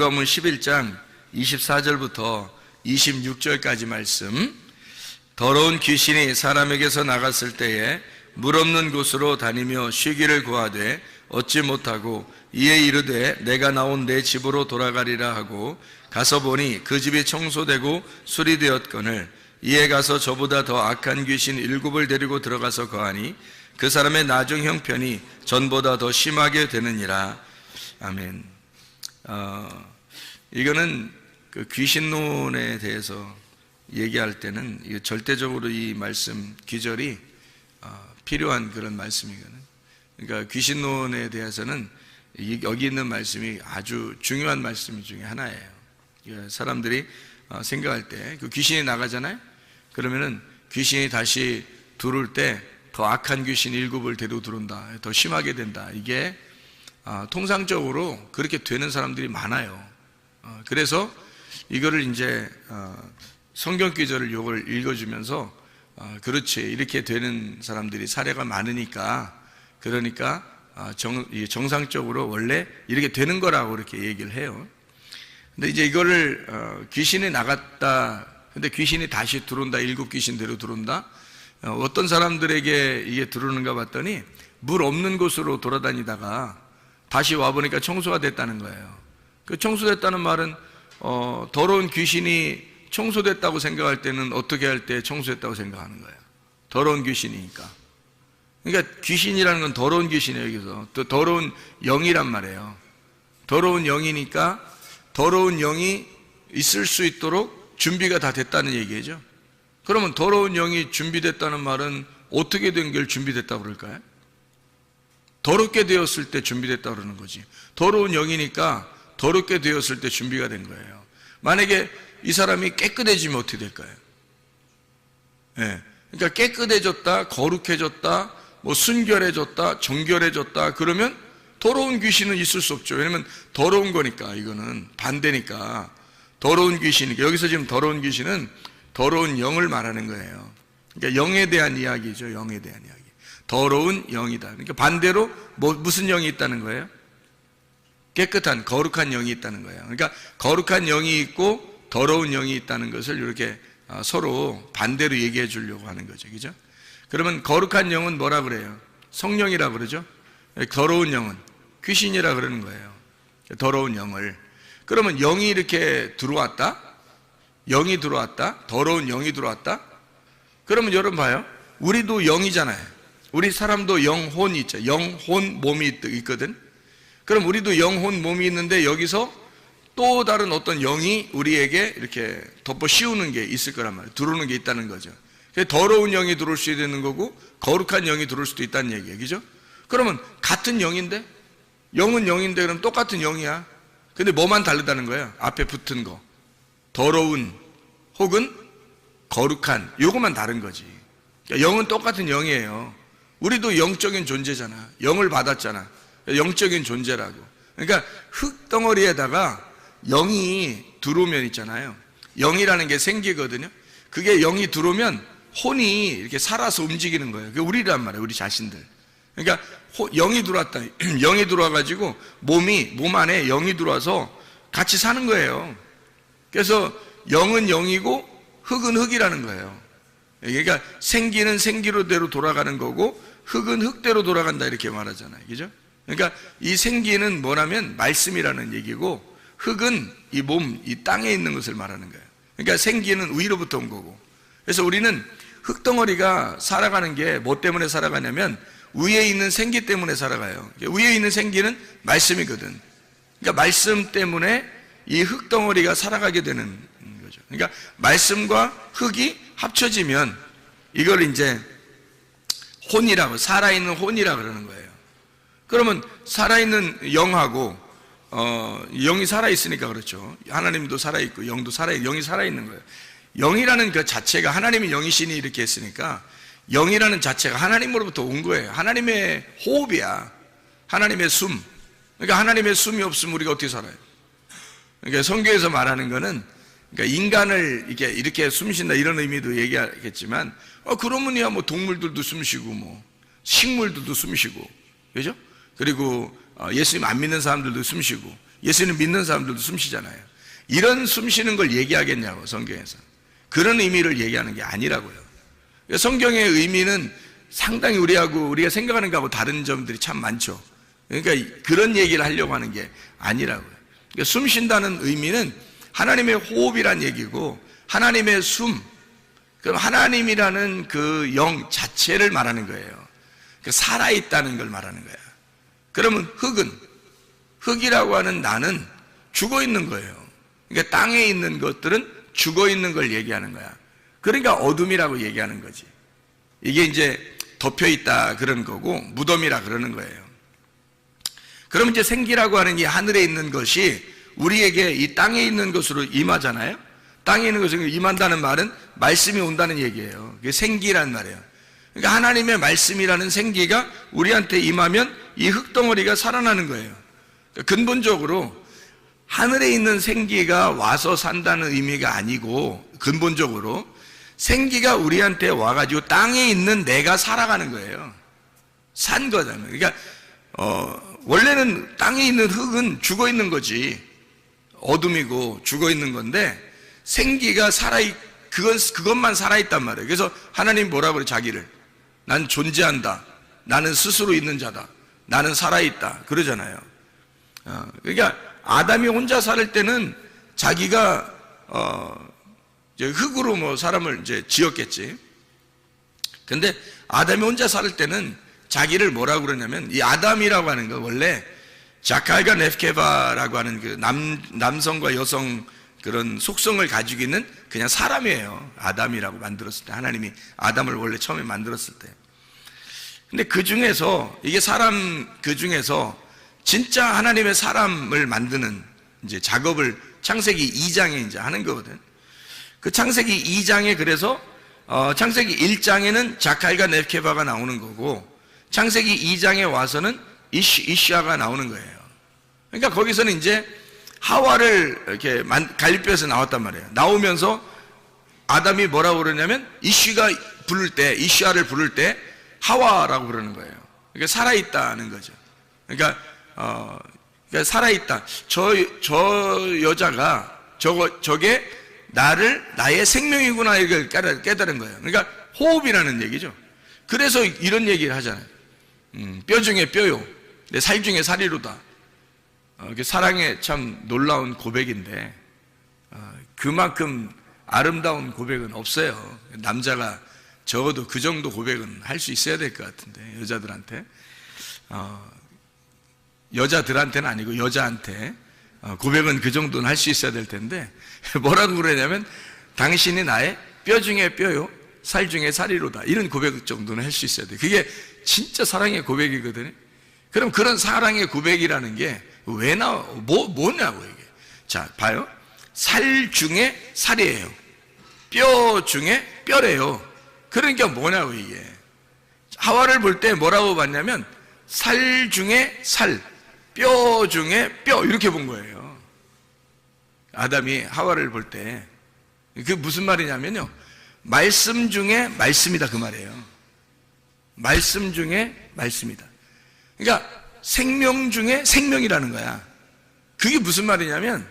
누가복음 11장 24절부터 26절까지 말씀. 더러운 귀신이 사람에게서 나갔을 때에 물 없는 곳으로 다니며 쉬기를 구하되 얻지 못하고 이에 이르되 내가 나온 내 집으로 돌아가리라 하고 가서 보니 그 집이 청소되고 수리되었거늘 이에 가서 저보다 더 악한 귀신 7을 데리고 들어가서 거하니 그 사람의 나중 형편이 전보다 더 심하게 되느니라. 아멘. 이거는 그 귀신론에 대해서 얘기할 때는 절대적으로 이 말씀 귀절이 필요한 그런 말씀이거든요. 그러니까 귀신론에 대해서는 여기 있는 말씀이 아주 중요한 말씀 중에 하나예요. 사람들이 생각할 때 그 귀신이 나가잖아요. 그러면은 귀신이 다시 들어올 때 더 악한 귀신 7을 데리고 들어온다, 더 심하게 된다. 이게 통상적으로 그렇게 되는 사람들이 많아요. 그래서 이거를 이제 성경 귀절을 요걸 읽어주면서 그렇지, 이렇게 되는 사람들이 사례가 많으니까, 그러니까 정상적으로 원래 이렇게 되는 거라고 이렇게 얘기를 해요. 근데 이제 이거를 귀신이 나갔다, 근데 귀신이 다시 들어온다, 7 귀신대로 들어온다. 어떤 사람들에게 이게 들어오는가 봤더니 물 없는 곳으로 돌아다니다가 다시 와보니까 청소가 됐다는 거예요. 그 청소됐다는 말은 더러운 귀신이 청소됐다고 생각할 때는 어떻게 할 때 청소됐다고 생각하는 거예요? 더러운 귀신이니까. 그러니까 귀신이라는 건 더러운 귀신이에요. 여기서 또 더러운 영이란 말이에요. 더러운 영이니까 더러운 영이 있을 수 있도록 준비가 다 됐다는 얘기죠. 그러면 더러운 영이 준비됐다는 말은 어떻게 된 걸 준비됐다고 그럴까요? 더럽게 되었을 때 준비됐다고 그러는 거지. 더러운 영이니까 더럽게 되었을 때 준비가 된 거예요. 만약에 이 사람이 깨끗해지면 어떻게 될까요? 그러니까 깨끗해졌다, 거룩해졌다, 뭐 순결해졌다, 정결해졌다, 그러면 더러운 귀신은 있을 수 없죠. 왜냐면 더러운 거니까, 이거는 반대니까. 더러운 귀신이니까. 여기서 지금 더러운 귀신은 더러운 영을 말하는 거예요. 그러니까 영에 대한 이야기죠. 영에 대한 이야기. 더러운 영이다. 그러니까 반대로 무슨 영이 있다는 거예요? 깨끗한, 거룩한 영이 있다는 거예요. 그러니까 거룩한 영이 있고 더러운 영이 있다는 것을 이렇게 서로 반대로 얘기해 주려고 하는 거죠. 그죠? 그러면 거룩한 영은 뭐라 그래요? 성령이라 그러죠? 더러운 영은 귀신이라 그러는 거예요. 더러운 영을. 그러면 영이 이렇게 들어왔다? 영이 들어왔다? 더러운 영이 들어왔다? 그러면 여러분 봐요. 우리도 영이잖아요. 우리 사람도 영혼이 있죠. 영혼 몸이 있거든. 그럼 우리도 영혼 몸이 있는데 여기서 또 다른 어떤 영이 우리에게 이렇게 덮어 씌우는 게 있을 거란 말이에요. 들어오는 게 있다는 거죠. 더러운 영이 들어올 수 있는 거고 거룩한 영이 들어올 수도 있다는 얘기예요. 그죠? 그러면 같은 영인데, 영은 영인데 그럼 똑같은 영이야. 근데 뭐만 다르다는 거예요? 앞에 붙은 거. 더러운 혹은 거룩한, 요것만 다른 거지. 그러니까 영은 똑같은 영이에요. 우리도 영적인 존재잖아. 영을 받았잖아. 영적인 존재라고. 그러니까 흙덩어리에다가 영이 들어오면 있잖아요. 영이라는 게 생기거든요. 그게 영이 들어오면 혼이 이렇게 살아서 움직이는 거예요. 그게 우리란 말이에요. 우리 자신들. 그러니까 영이 들어왔다. 영이 들어와가지고 몸 안에 영이 들어와서 같이 사는 거예요. 그래서 영은 영이고 흙은 흙이라는 거예요. 그러니까 생기는 생기로대로 돌아가는 거고 흙은 흙대로 돌아간다, 이렇게 말하잖아요. 그죠? 그러니까 이 생기는 뭐냐면 말씀이라는 얘기고, 흙은 이 몸, 이 땅에 있는 것을 말하는 거예요. 그러니까 생기는 위로부터 온 거고. 그래서 우리는 흙덩어리가 살아가는 게 뭐 때문에 살아가냐면 위에 있는 생기 때문에 살아가요. 위에 있는 생기는 말씀이거든. 그러니까 말씀 때문에 이 흙덩어리가 살아가게 되는 거죠. 그러니까 말씀과 흙이 합쳐지면 이걸 이제 혼이라고, 살아있는 혼이라고 그러는 거예요. 그러면 살아있는 영하고 영이 살아있으니까 그렇죠. 하나님도 살아있고 영도 영이 살아있는 거예요. 영이라는 그 자체가, 하나님이 영이시니 이렇게 했으니까 영이라는 자체가 하나님으로부터 온 거예요. 하나님의 호흡이야. 하나님의 숨. 그러니까 하나님의 숨이 없으면 우리가 어떻게 살아요? 그러니까 성경에서 말하는 거는, 그러니까 인간을 이렇게 숨쉰다 이런 의미도 얘기하겠지만, 그러면야 뭐 동물들도 숨쉬고 뭐 식물들도 숨쉬고, 그죠? 그리고 예수님 안 믿는 사람들도 숨쉬고 예수님 믿는 사람들도 숨쉬잖아요. 이런 숨쉬는 걸 얘기하겠냐고, 성경에서. 그런 의미를 얘기하는 게 아니라고요. 성경의 의미는 상당히 우리가 생각하는 거하고 다른 점들이 참 많죠. 그러니까 그런 얘기를 하려고 하는 게 아니라고요. 그러니까 숨 쉰다는 의미는 하나님의 호흡이란 얘기고, 하나님의 숨, 그럼 하나님이라는 그 영 자체를 말하는 거예요. 살아있다는 걸 말하는 거야. 그러면 흙이라고 하는 나는 죽어 있는 거예요. 그러니까 땅에 있는 것들은 죽어 있는 걸 얘기하는 거야. 그러니까 어둠이라고 얘기하는 거지. 이게 이제 덮여 있다 그런 거고 무덤이라 그러는 거예요. 그럼 이제 생기라고 하는 이 하늘에 있는 것이 우리에게 이 땅에 있는 것으로 임하잖아요. 땅에 있는 것으로 임한다는 말은 말씀이 온다는 얘기예요. 그게 생기란 말이에요. 그러니까 하나님의 말씀이라는 생기가 우리한테 임하면 이 흙덩어리가 살아나는 거예요. 그러니까 근본적으로 하늘에 있는 생기가 와서 산다는 의미가 아니고 근본적으로 생기가 우리한테 와가지고 땅에 있는 내가 살아가는 거예요. 산 거잖아요. 그러니까 원래는 땅에 있는 흙은 죽어 있는 거지. 어둠이고 죽어 있는 건데 생기가 그것만 살아있단 말이에요. 그래서 하나님 뭐라고 그래? 자기를 난 존재한다. 나는 스스로 있는 자다. 나는 살아있다. 그러잖아요. 그러니까 아담이 혼자 살 때는 자기가 이제 흙으로 뭐 사람을 이제 지었겠지. 근데 아담이 혼자 살 때는 자기를 뭐라고 그러냐면 이 아담이라고 하는 거 원래 자칼과 네프케바라고 하는 그 남성과 여성 그런 속성을 가지고 있는 그냥 사람이에요. 아담이라고 만들었을 때 하나님이 아담을 원래 처음에 만들었을 때. 근데 그 중에서 이게 사람 그 중에서 진짜 하나님의 사람을 만드는 이제 작업을 창세기 2장에 이제 하는 거거든. 그 창세기 2장에 그래서 창세기 1장에는 자칼과 네프케바가 나오는 거고 창세기 2장에 와서는 이시아가 나오는 거예요. 그러니까 거기서는 이제 하와를 이렇게 갈빗뼈에서 나왔단 말이에요. 나오면서 아담이 뭐라고 그러냐면 이시아를 부를 때 하와라고 그러는 거예요. 그러니까 살아있다는 거죠. 그러니까 살아있다. 저 여자가 저게 나의 생명이구나 이걸 깨달은 거예요. 그러니까 호흡이라는 얘기죠. 그래서 이런 얘기를 하잖아요. 뼈 중에 뼈요. 내 살 중에 살이로다. 사랑의 참 놀라운 고백인데 그만큼 아름다운 고백은 없어요. 남자가 적어도 그 정도 고백은 할 수 있어야 될 것 같은데 여자들한테 여자들한테는 아니고 여자한테 고백은 그 정도는 할 수 있어야 될 텐데 뭐라고 그러냐면 당신이 나의 뼈 중에 뼈요 살 중에 살이로다. 이런 고백 정도는 할 수 있어야 돼. 그게 진짜 사랑의 고백이거든요. 그럼 그런 사랑의 고백이라는 게 왜 뭐냐고 이게. 자, 봐요. 살 중에 살이에요. 뼈 중에 뼈래요. 그러니까 뭐냐고 이게. 하와를 볼 때 뭐라고 봤냐면 살 중에 살, 뼈 중에 뼈 이렇게 본 거예요. 아담이 하와를 볼 때 그게 무슨 말이냐면요. 말씀 중에 말씀이다 그 말이에요. 말씀 중에 말씀이다. 그러니까 생명 중에 생명이라는 거야. 그게 무슨 말이냐면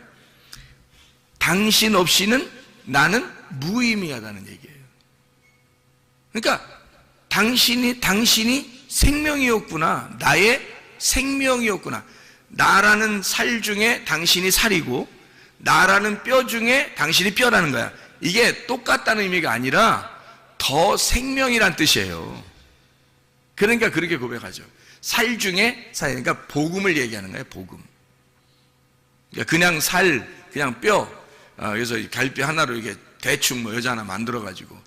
당신 없이는 나는 무의미하다는 얘기예요. 그러니까 당신이 생명이었구나. 나의 생명이었구나. 나라는 살 중에 당신이 살이고 나라는 뼈 중에 당신이 뼈라는 거야. 이게 똑같다는 의미가 아니라 더 생명이란 뜻이에요. 그러니까 그렇게 고백하죠. 살 중에 살, 그러니까 복음을 얘기하는 거예요. 복음. 그러니까 그냥 살, 그냥 뼈. 그래서 갈비 하나로 이게 대충 뭐 여자 하나 만들어가지고,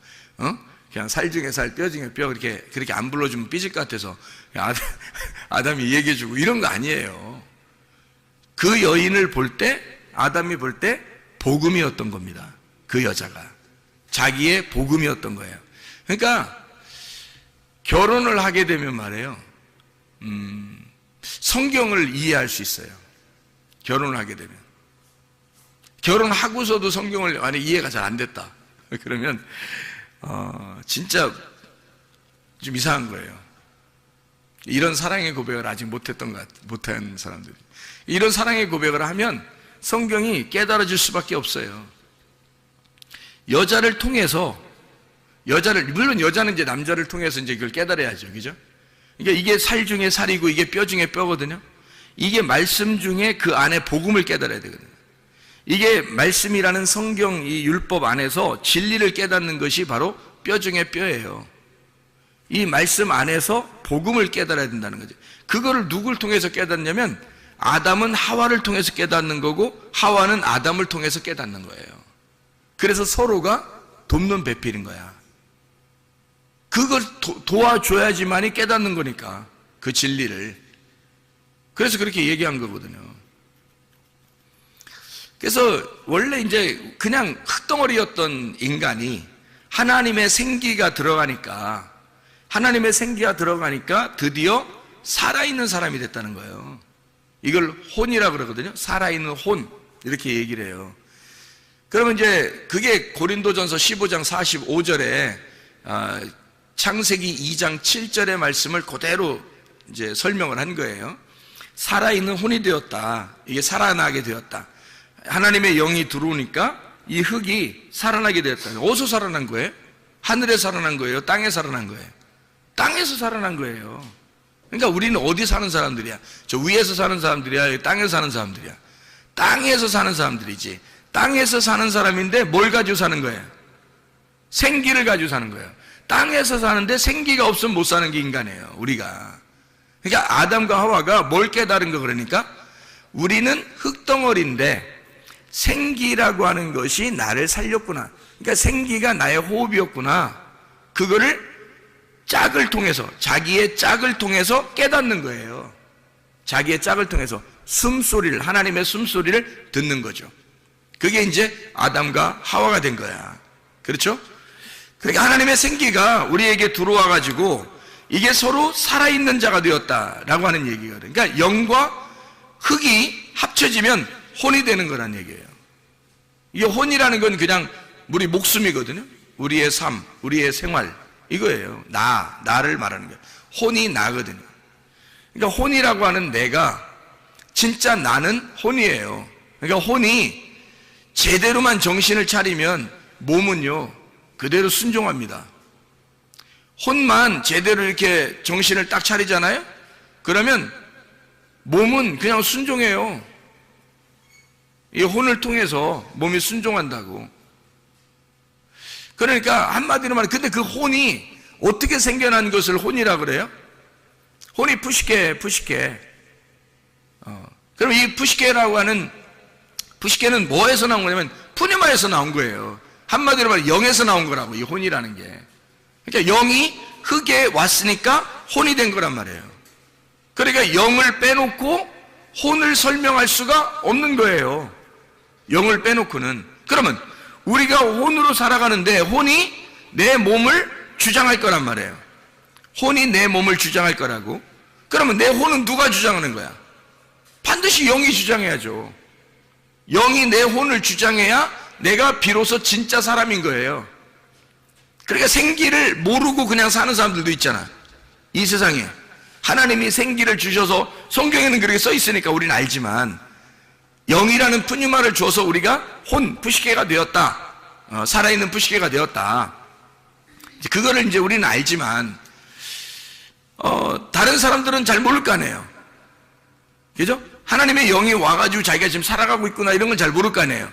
그냥 살 중에 살, 뼈 중에 뼈 그렇게 안 불러주면 삐질 것 같아서 아담이 얘기해주고 이런 거 아니에요. 그 여인을 볼 때, 아담이 볼 때 복음이었던 겁니다. 그 여자가 자기의 복음이었던 거예요. 그러니까 결혼을 하게 되면 말이에요. 성경을 이해할 수 있어요. 결혼을 하게 되면. 결혼하고서도 성경을 만약 이해가 잘 안 됐다. 그러면 진짜 좀 이상한 거예요. 이런 사랑의 고백을 아직 못한 사람들이. 이런 사랑의 고백을 하면 성경이 깨달아질 수밖에 없어요. 여자를 통해서 물론 여자는 이제 남자를 통해서 이제 그걸 깨달아야죠. 그죠? 그러니까 이게 살 중에 살이고 이게 뼈 중에 뼈거든요. 이게 말씀 중에 그 안에 복음을 깨달아야 되거든요. 이게 말씀이라는 성경 이 율법 안에서 진리를 깨닫는 것이 바로 뼈 중에 뼈예요. 이 말씀 안에서 복음을 깨달아야 된다는 거죠. 그거를 누굴 통해서 깨닫냐면 아담은 하와를 통해서 깨닫는 거고 하와는 아담을 통해서 깨닫는 거예요. 그래서 서로가 돕는 배필인 거야. 그걸 도와줘야지만이 깨닫는 거니까, 그 진리를. 그래서 그렇게 얘기한 거거든요. 그래서 원래 이제 그냥 흙덩어리였던 인간이 하나님의 생기가 들어가니까, 드디어 살아있는 사람이 됐다는 거예요. 이걸 혼이라고 그러거든요. 살아있는 혼, 이렇게 얘기를 해요. 그러면 이제 그게 고린도전서 15장 45절에 창세기 2장 7절의 말씀을 그대로 이제 설명을 한 거예요. 살아있는 혼이 되었다. 이게 살아나게 되었다. 하나님의 영이 들어오니까 이 흙이 살아나게 되었다. 어디서 살아난 거예요? 하늘에 살아난 거예요? 땅에 살아난 거예요? 땅에서 살아난 거예요. 그러니까 우리는 어디 사는 사람들이야? 저 위에서 사는 사람들이야? 땅에서 사는 사람들이야? 땅에서 사는 사람들이지. 땅에서 사는 사람인데 뭘 가지고 사는 거예요? 생기를 가지고 사는 거예요. 땅에서 사는데 생기가 없으면 못 사는 게 인간이에요, 우리가. 그러니까 아담과 하와가 뭘 깨달은 거 그러니까? 우리는 흙덩어리인데 생기라고 하는 것이 나를 살렸구나. 그러니까 생기가 나의 호흡이었구나. 그거를 짝을 통해서, 자기의 짝을 통해서 깨닫는 거예요. 자기의 짝을 통해서 숨소리를, 하나님의 숨소리를 듣는 거죠. 그게 이제 아담과 하와가 된 거야. 그렇죠? 그러니까 하나님의 생기가 우리에게 들어와 가지고 이게 서로 살아있는 자가 되었다라고 하는 얘기거든요. 그러니까 영과 흙이 합쳐지면 혼이 되는 거란 얘기예요. 이게 혼이라는 건 그냥 우리 목숨이거든요. 우리의 삶, 우리의 생활, 이거예요. 나를 말하는 거예요. 혼이 나거든요. 그러니까 혼이라고 하는 내가, 진짜 나는 혼이에요. 그러니까 혼이 제대로만 정신을 차리면 몸은요 그대로 순종합니다. 혼만 제대로 이렇게 정신을 딱 차리잖아요? 그러면 몸은 그냥 순종해요. 이 혼을 통해서 몸이 순종한다고. 그러니까 한마디로 말해, 근데 그 혼이 어떻게 생겨난 것을 혼이라 그래요? 혼이 푸시케. 그럼 이 푸시케라고 하는, 푸시케는 뭐에서 나온 거냐면 푸니마에서 나온 거예요. 한마디로 말해 영에서 나온 거라고, 이 혼이라는 게. 그러니까 영이 흙에 왔으니까 혼이 된 거란 말이에요. 그러니까 영을 빼놓고 혼을 설명할 수가 없는 거예요. 영을 빼놓고는. 그러면 우리가 혼으로 살아가는데 혼이 내 몸을 주장할 거란 말이에요. 혼이 내 몸을 주장할 거라고. 그러면 내 혼은 누가 주장하는 거야? 반드시 영이 주장해야죠. 영이 내 혼을 주장해야 내가 비로소 진짜 사람인 거예요. 그러니까 생기를 모르고 그냥 사는 사람들도 있잖아. 이 세상에 하나님이 생기를 주셔서, 성경에는 그렇게 써 있으니까 우리는 알지만, 영이라는 푸니마를 줘서 우리가 혼, 푸시케가 되었다. 살아있는 푸시케가 되었다. 그거를 이제 우리는 알지만, 다른 사람들은 잘 모를 거 아니에요. 그죠? 하나님의 영이 와가지고 자기가 지금 살아가고 있구나, 이런 걸 잘 모를 거 아니에요.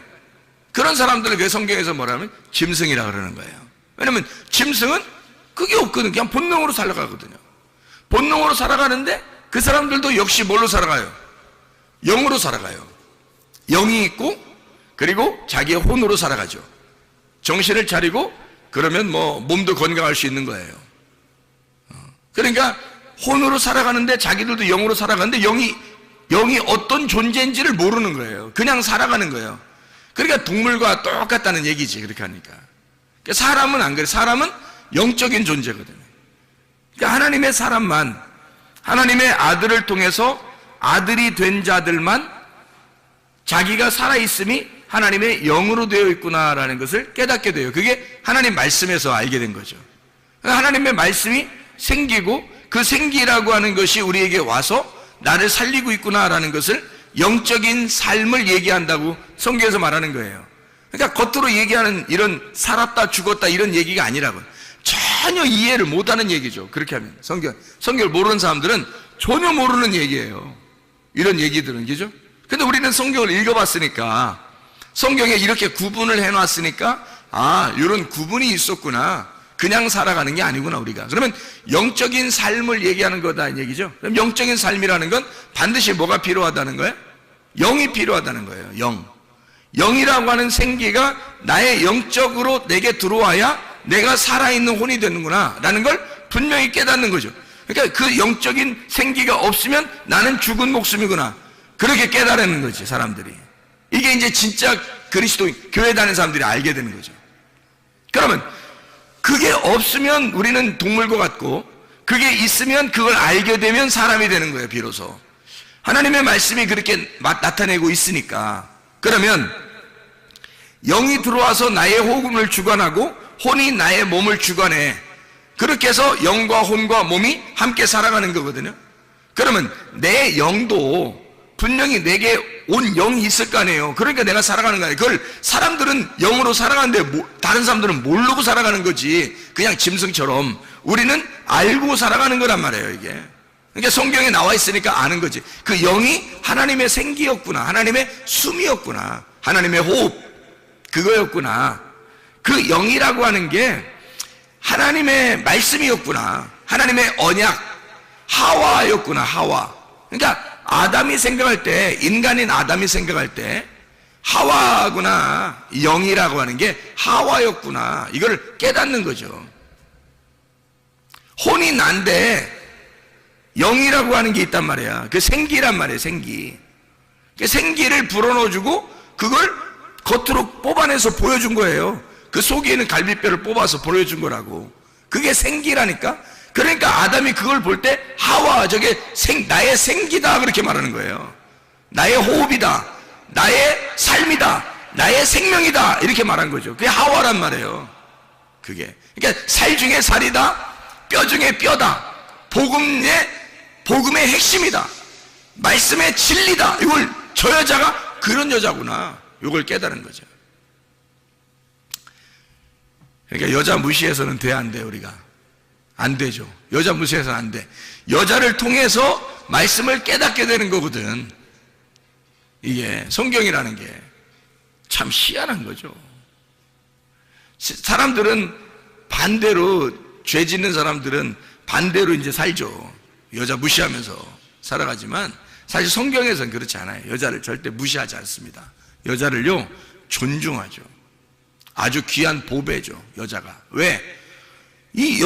그런 사람들을 그 성경에서 뭐라면 짐승이라 그러는 거예요. 왜냐면 짐승은 그게 없거든. 그냥 본능으로 살아가거든요. 본능으로 살아가는데 그 사람들도 역시 뭘로 살아가요? 영으로 살아가요. 영이 있고 그리고 자기의 혼으로 살아가죠. 정신을 차리고 그러면 뭐 몸도 건강할 수 있는 거예요. 그러니까 혼으로 살아가는데 자기들도 영으로 살아가는데 영이 어떤 존재인지를 모르는 거예요. 그냥 살아가는 거예요. 그러니까 동물과 똑같다는 얘기지, 그렇게 하니까. 그러니까 사람은 안 그래. 사람은 영적인 존재거든요. 그러니까 하나님의 사람만, 하나님의 아들을 통해서 아들이 된 자들만 자기가 살아있음이 하나님의 영으로 되어 있구나라는 것을 깨닫게 돼요. 그게 하나님 말씀에서 알게 된 거죠. 하나님의 말씀이 생기고 그 생기라고 하는 것이 우리에게 와서 나를 살리고 있구나라는 것을, 영적인 삶을 얘기한다고 성경에서 말하는 거예요. 그러니까 겉으로 얘기하는 이런 살았다 죽었다 이런 얘기가 아니라고. 전혀 이해를 못하는 얘기죠. 그렇게 하면 성경을 모르는 사람들은 전혀 모르는 얘기예요. 이런 얘기들은, 그죠? 근데 우리는 성경을 읽어봤으니까, 성경에 이렇게 구분을 해놨으니까, 아, 이런 구분이 있었구나. 그냥 살아가는 게 아니구나, 우리가. 그러면 영적인 삶을 얘기하는 거다, 이 얘기죠. 그럼 영적인 삶이라는 건 반드시 뭐가 필요하다는 거예요? 영이 필요하다는 거예요. 영이라고 하는 생기가 나의 영적으로 내게 들어와야 내가 살아있는 혼이 되는구나 라는 걸 분명히 깨닫는 거죠. 그러니까 그 영적인 생기가 없으면 나는 죽은 목숨이구나, 그렇게 깨달는 거지 사람들이. 이게 이제 진짜 그리스도인, 교회 다니는 사람들이 알게 되는 거죠. 그러면 그게 없으면 우리는 동물과 같고, 그게 있으면 그걸 알게 되면 사람이 되는 거예요. 비로소 하나님의 말씀이 그렇게 나타내고 있으니까. 그러면 영이 들어와서 나의 호흡을 주관하고 혼이 나의 몸을 주관해. 그렇게 해서 영과 혼과 몸이 함께 살아가는 거거든요. 그러면 내 영도 분명히 내게 온 영이 있을 거 아니에요. 그러니까 내가 살아가는 거 아니에요. 그걸 사람들은 영으로 살아가는데 다른 사람들은 모르고 살아가는 거지, 그냥 짐승처럼. 우리는 알고 살아가는 거란 말이에요, 이게. 그러니까 성경에 나와 있으니까 아는 거지. 그 영이 하나님의 생기였구나, 하나님의 숨이었구나, 하나님의 호흡, 그거였구나. 그 영이라고 하는 게 하나님의 말씀이었구나, 하나님의 언약, 하와였구나, 하와. 그러니까 아담이 생각할 때, 인간인 아담이 생각할 때 하와구나, 영이라고 하는 게 하와였구나, 이걸 깨닫는 거죠. 혼이 난데 영이라고 하는 게 있단 말이야. 그 생기란 말이에요, 생기. 그 생기를 불어넣어주고 그걸 겉으로 뽑아내서 보여준 거예요. 그 속에 있는 갈비뼈를 뽑아서 보여준 거라고. 그게 생기라니까. 그러니까 아담이 그걸 볼 때 하와, 저게 나의 생기다, 그렇게 말하는 거예요. 나의 호흡이다, 나의 삶이다, 나의 생명이다, 이렇게 말한 거죠. 그게 하와란 말이에요. 그게 그러니까 살 중에 살이다, 뼈 중에 뼈다, 복음의 핵심이다, 말씀의 진리다. 이걸 저 여자가 그런 여자구나, 이걸 깨달은 거죠. 그러니까 여자 무시해서는 돼, 안 돼? 우리가 안 되죠. 여자 무시해서는 안 돼. 여자를 통해서 말씀을 깨닫게 되는 거거든. 이게 성경이라는 게 참 희한한 거죠. 사람들은 반대로, 죄 짓는 사람들은 반대로 이제 살죠. 여자 무시하면서 살아가지만 사실 성경에서는 그렇지 않아요. 여자를 절대 무시하지 않습니다. 여자를요 존중하죠. 아주 귀한 보배죠, 여자가. 왜? 이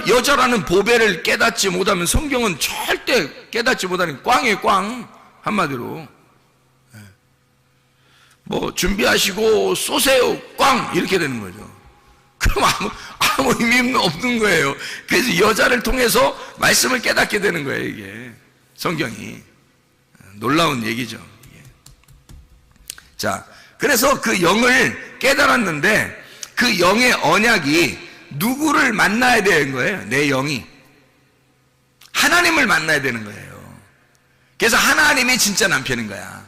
여자라는 보배를 깨닫지 못하면 성경은 절대 깨닫지 못하는 꽝이에요, 꽝. 한마디로. 뭐 준비하시고 쏘세요, 꽝, 이렇게 되는 거죠. 그럼 아무 의미 없는 거예요. 그래서 여자를 통해서 말씀을 깨닫게 되는 거예요, 이게. 성경이. 놀라운 얘기죠, 이게. 자, 그래서 그 영을 깨달았는데 그 영의 언약이 누구를 만나야 되는 거예요? 내 영이 하나님을 만나야 되는 거예요. 그래서 하나님이 진짜 남편인 거야.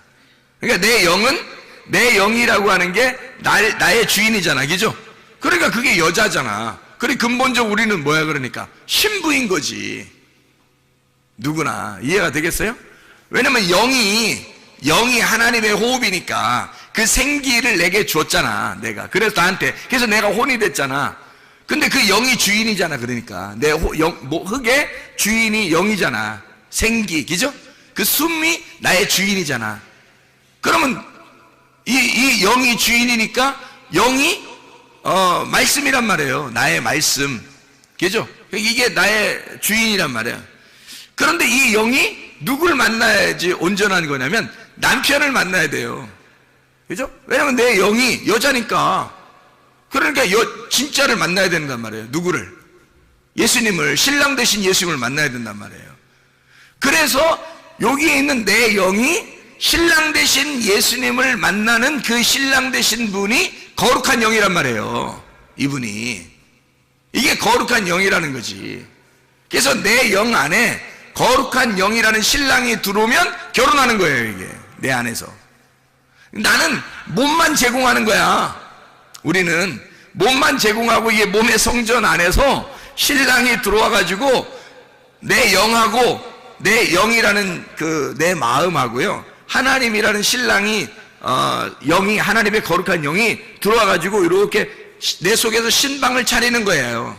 그러니까 내 영은, 내 영이라고 하는 게 나의 주인이잖아, 그죠? 그러니까 그게 여자잖아. 그래 근본적으로 우리는 뭐야? 그러니까 신부인 거지. 누구나 이해가 되겠어요? 왜냐면 영이 하나님의 호흡이니까 그 생기를 내게 줬잖아, 내가. 그래서 나한테, 그래서 내가 혼이 됐잖아. 근데 그 영이 주인이잖아. 그러니까 내 흙의 주인이 영이잖아, 생기, 그죠? 그 숨이 나의 주인이잖아. 그러면 이 영이 주인이니까 영이 말씀이란 말이에요. 나의 말씀, 그죠? 이게 나의 주인이란 말이에요. 그런데 이 영이 누굴 만나야지 온전한 거냐면 남편을 만나야 돼요, 그죠? 왜냐면 내 영이 여자니까. 그러니까 진짜를 만나야 된단 말이에요. 누구를? 예수님을, 신랑 되신 예수님을 만나야 된단 말이에요. 그래서 여기에 있는 내 영이 신랑 되신 예수님을 만나는 그 신랑 되신 분이 거룩한 영이란 말이에요. 이분이. 이게 거룩한 영이라는 거지. 그래서 내 영 안에 거룩한 영이라는 신랑이 들어오면 결혼하는 거예요, 이게. 내 안에서. 나는 몸만 제공하는 거야. 우리는 몸만 제공하고, 이게 몸의 성전 안에서 신랑이 들어와가지고 내 영하고, 내 영이라는 내 마음하고요, 하나님이라는 신랑이, 영이, 하나님의 거룩한 영이 들어와가지고 이렇게 내 속에서 신방을 차리는 거예요.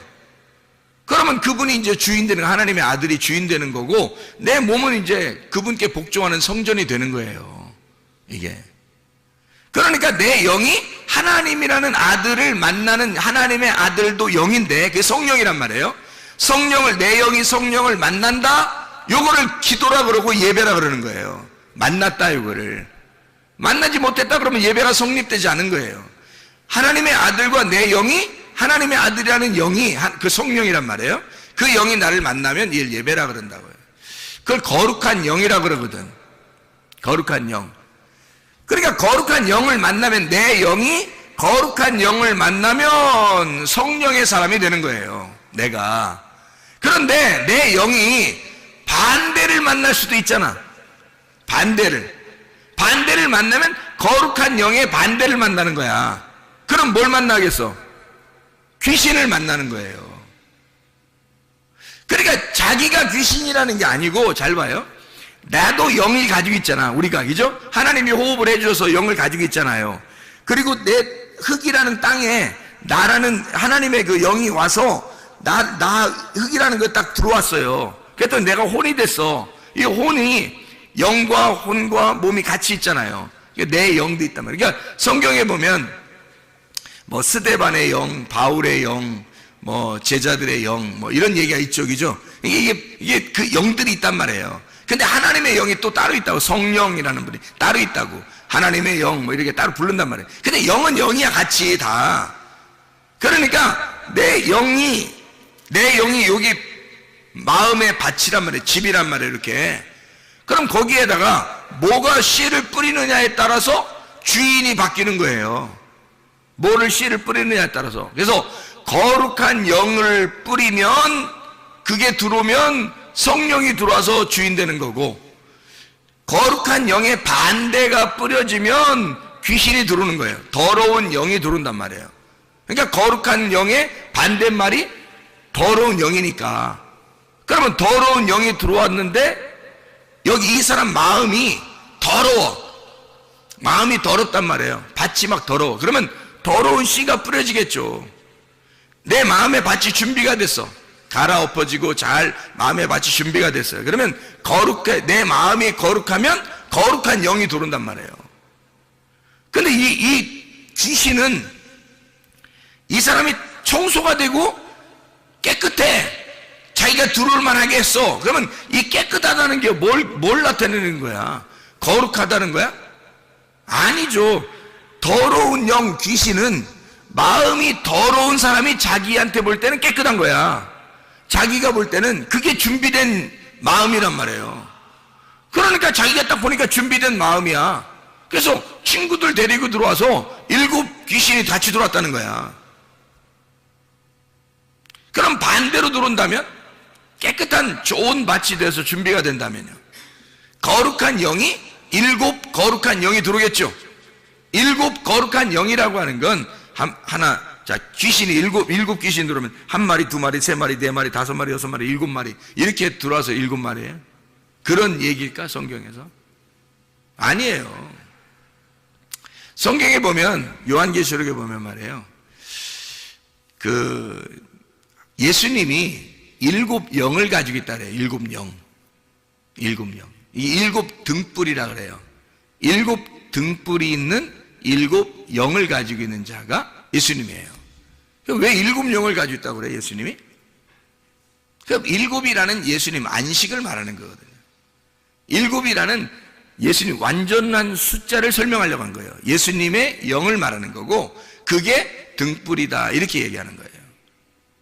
그러면 그분이 이제 주인 되는, 하나님의 아들이 주인 되는 거고, 내 몸은 이제 그분께 복종하는 성전이 되는 거예요, 이게. 그러니까 내 영이 하나님이라는 아들을 만나는 하나님의 아들도 영인데 그게 성령이란 말이에요. 내 영이 성령을 만난다? 요거를 기도라 그러고 예배라 그러는 거예요. 만났다 요거를. 만나지 못했다 그러면 예배가 성립되지 않은 거예요. 하나님의 아들과 내 영이, 하나님의 아들이라는 영이 그 성령이란 말이에요. 그 영이 나를 만나면 이를 예배라 그런다고요. 그걸 거룩한 영이라 그러거든. 거룩한 영. 그러니까 거룩한 영을 만나면, 내 영이 거룩한 영을 만나면 성령의 사람이 되는 거예요, 내가. 그런데 내 영이 반대를 만날 수도 있잖아. 반대를 만나면 거룩한 영의 반대를 만나는 거야. 그럼 뭘 만나겠어? 귀신을 만나는 거예요. 그러니까 자기가 귀신이라는 게 아니고, 잘 봐요. 나도 영이 가지고 있잖아, 우리가. 그죠? 하나님이 호흡을 해주셔서 영을 가지고 있잖아요. 그리고 내 흙이라는 땅에 나라는 하나님의 그 영이 와서 나 흙이라는 거 딱 들어왔어요. 그랬더니 내가 혼이 됐어. 이 혼이, 영과 혼과 몸이 같이 있잖아요. 내 영도 있단 말이에요. 그러니까 성경에 보면 뭐 스데반의 영, 바울의 영, 뭐 제자들의 영, 뭐 이런 얘기가 있죠, 그죠? 이게 그 영들이 있단 말이에요. 근데 하나님의 영이 또 따로 있다고, 성령이라는 분이 따로 있다고, 하나님의 영 뭐 이렇게 따로 부른단 말이에요. 근데 영은 영이야, 같이 다. 그러니까 내 영이 여기 마음의 밭이란 말이에요, 집이란 말이에요, 이렇게. 그럼 거기에다가 뭐가 씨를 뿌리느냐에 따라서 주인이 바뀌는 거예요. 뭐를 씨를 뿌리느냐에 따라서. 그래서 거룩한 영을 뿌리면, 그게 들어오면 성령이 들어와서 주인 되는 거고, 거룩한 영의 반대가 뿌려지면 귀신이 들어오는 거예요. 더러운 영이 들어온단 말이에요. 그러니까 거룩한 영의 반대말이 더러운 영이니까. 그러면 더러운 영이 들어왔는데 여기 이 사람 마음이 더러워. 마음이 더럽단 말이에요. 밭이 막 더러워. 그러면 더러운 씨가 뿌려지겠죠. 내 마음의 밭이 준비가 됐어. 갈아엎어지고 잘 마음의 밭이 준비가 됐어요. 그러면 내 마음이 거룩하면 거룩한 영이 들어온단 말이에요. 근데 이 귀신은, 이 사람이 청소가 되고 깨끗해. 자기가 들어올 만하게 했어. 그러면 이 깨끗하다는 게 뭘 나타내는 거야? 거룩하다는 거야? 아니죠. 더러운 영, 귀신은 마음이 더러운 사람이 자기한테 볼 때는 깨끗한 거야. 자기가 볼 때는 그게 준비된 마음이란 말이에요. 그러니까 자기가 딱 보니까 준비된 마음이야. 그래서 친구들 데리고 들어와서 7 귀신이 같이 들어왔다는 거야. 그럼 반대로 들어온다면, 깨끗한 좋은 밭이 돼서 준비가 된다면요, 거룩한 영이 7 거룩한 영이 들어오겠죠. 7 거룩한 영이라고 하는 건 하나, 자, 귀신이 7 귀신 들어오면 1마리, 2마리, 3마리, 4마리, 5마리, 6마리, 7마리 이렇게 들어와서 7마리예요. 그런 얘기일까, 성경에서? 아니에요. 성경에 보면, 요한계시록에 보면 말이에요, 예수님이 7 영을 가지고 있다 그래요. 7 영. 이 7 등불이라 그래요. 7 등불이 있는 7 영을 가지고 있는 자가 예수님이에요. 왜 7 영을 가지고 있다고 그래요, 예수님이? 그 7이라는 예수님 안식을 말하는 거거든요. 7이라는 예수님 완전한 숫자를 설명하려고 한 거예요. 예수님의 영을 말하는 거고, 그게 등불이다 이렇게 얘기하는 거예요.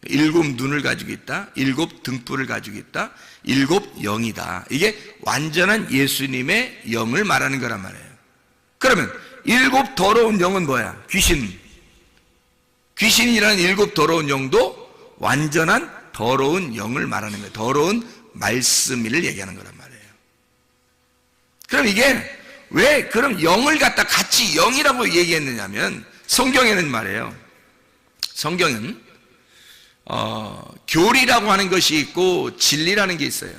7 눈을 가지고 있다, 7 등불을 가지고 있다, 7 영이다. 이게 완전한 예수님의 영을 말하는 거란 말이에요. 그러면 7 더러운 영은 뭐야? 귀신이라는 7 더러운 영도 완전한 더러운 영을 말하는 거예요. 더러운 말씀을 얘기하는 거란 말이에요. 그럼 이게 왜 그럼 영을 갖다 같이 영이라고 얘기했느냐면, 성경에는 말이에요, 성경은 교리라고 하는 것이 있고 진리라는 게 있어요.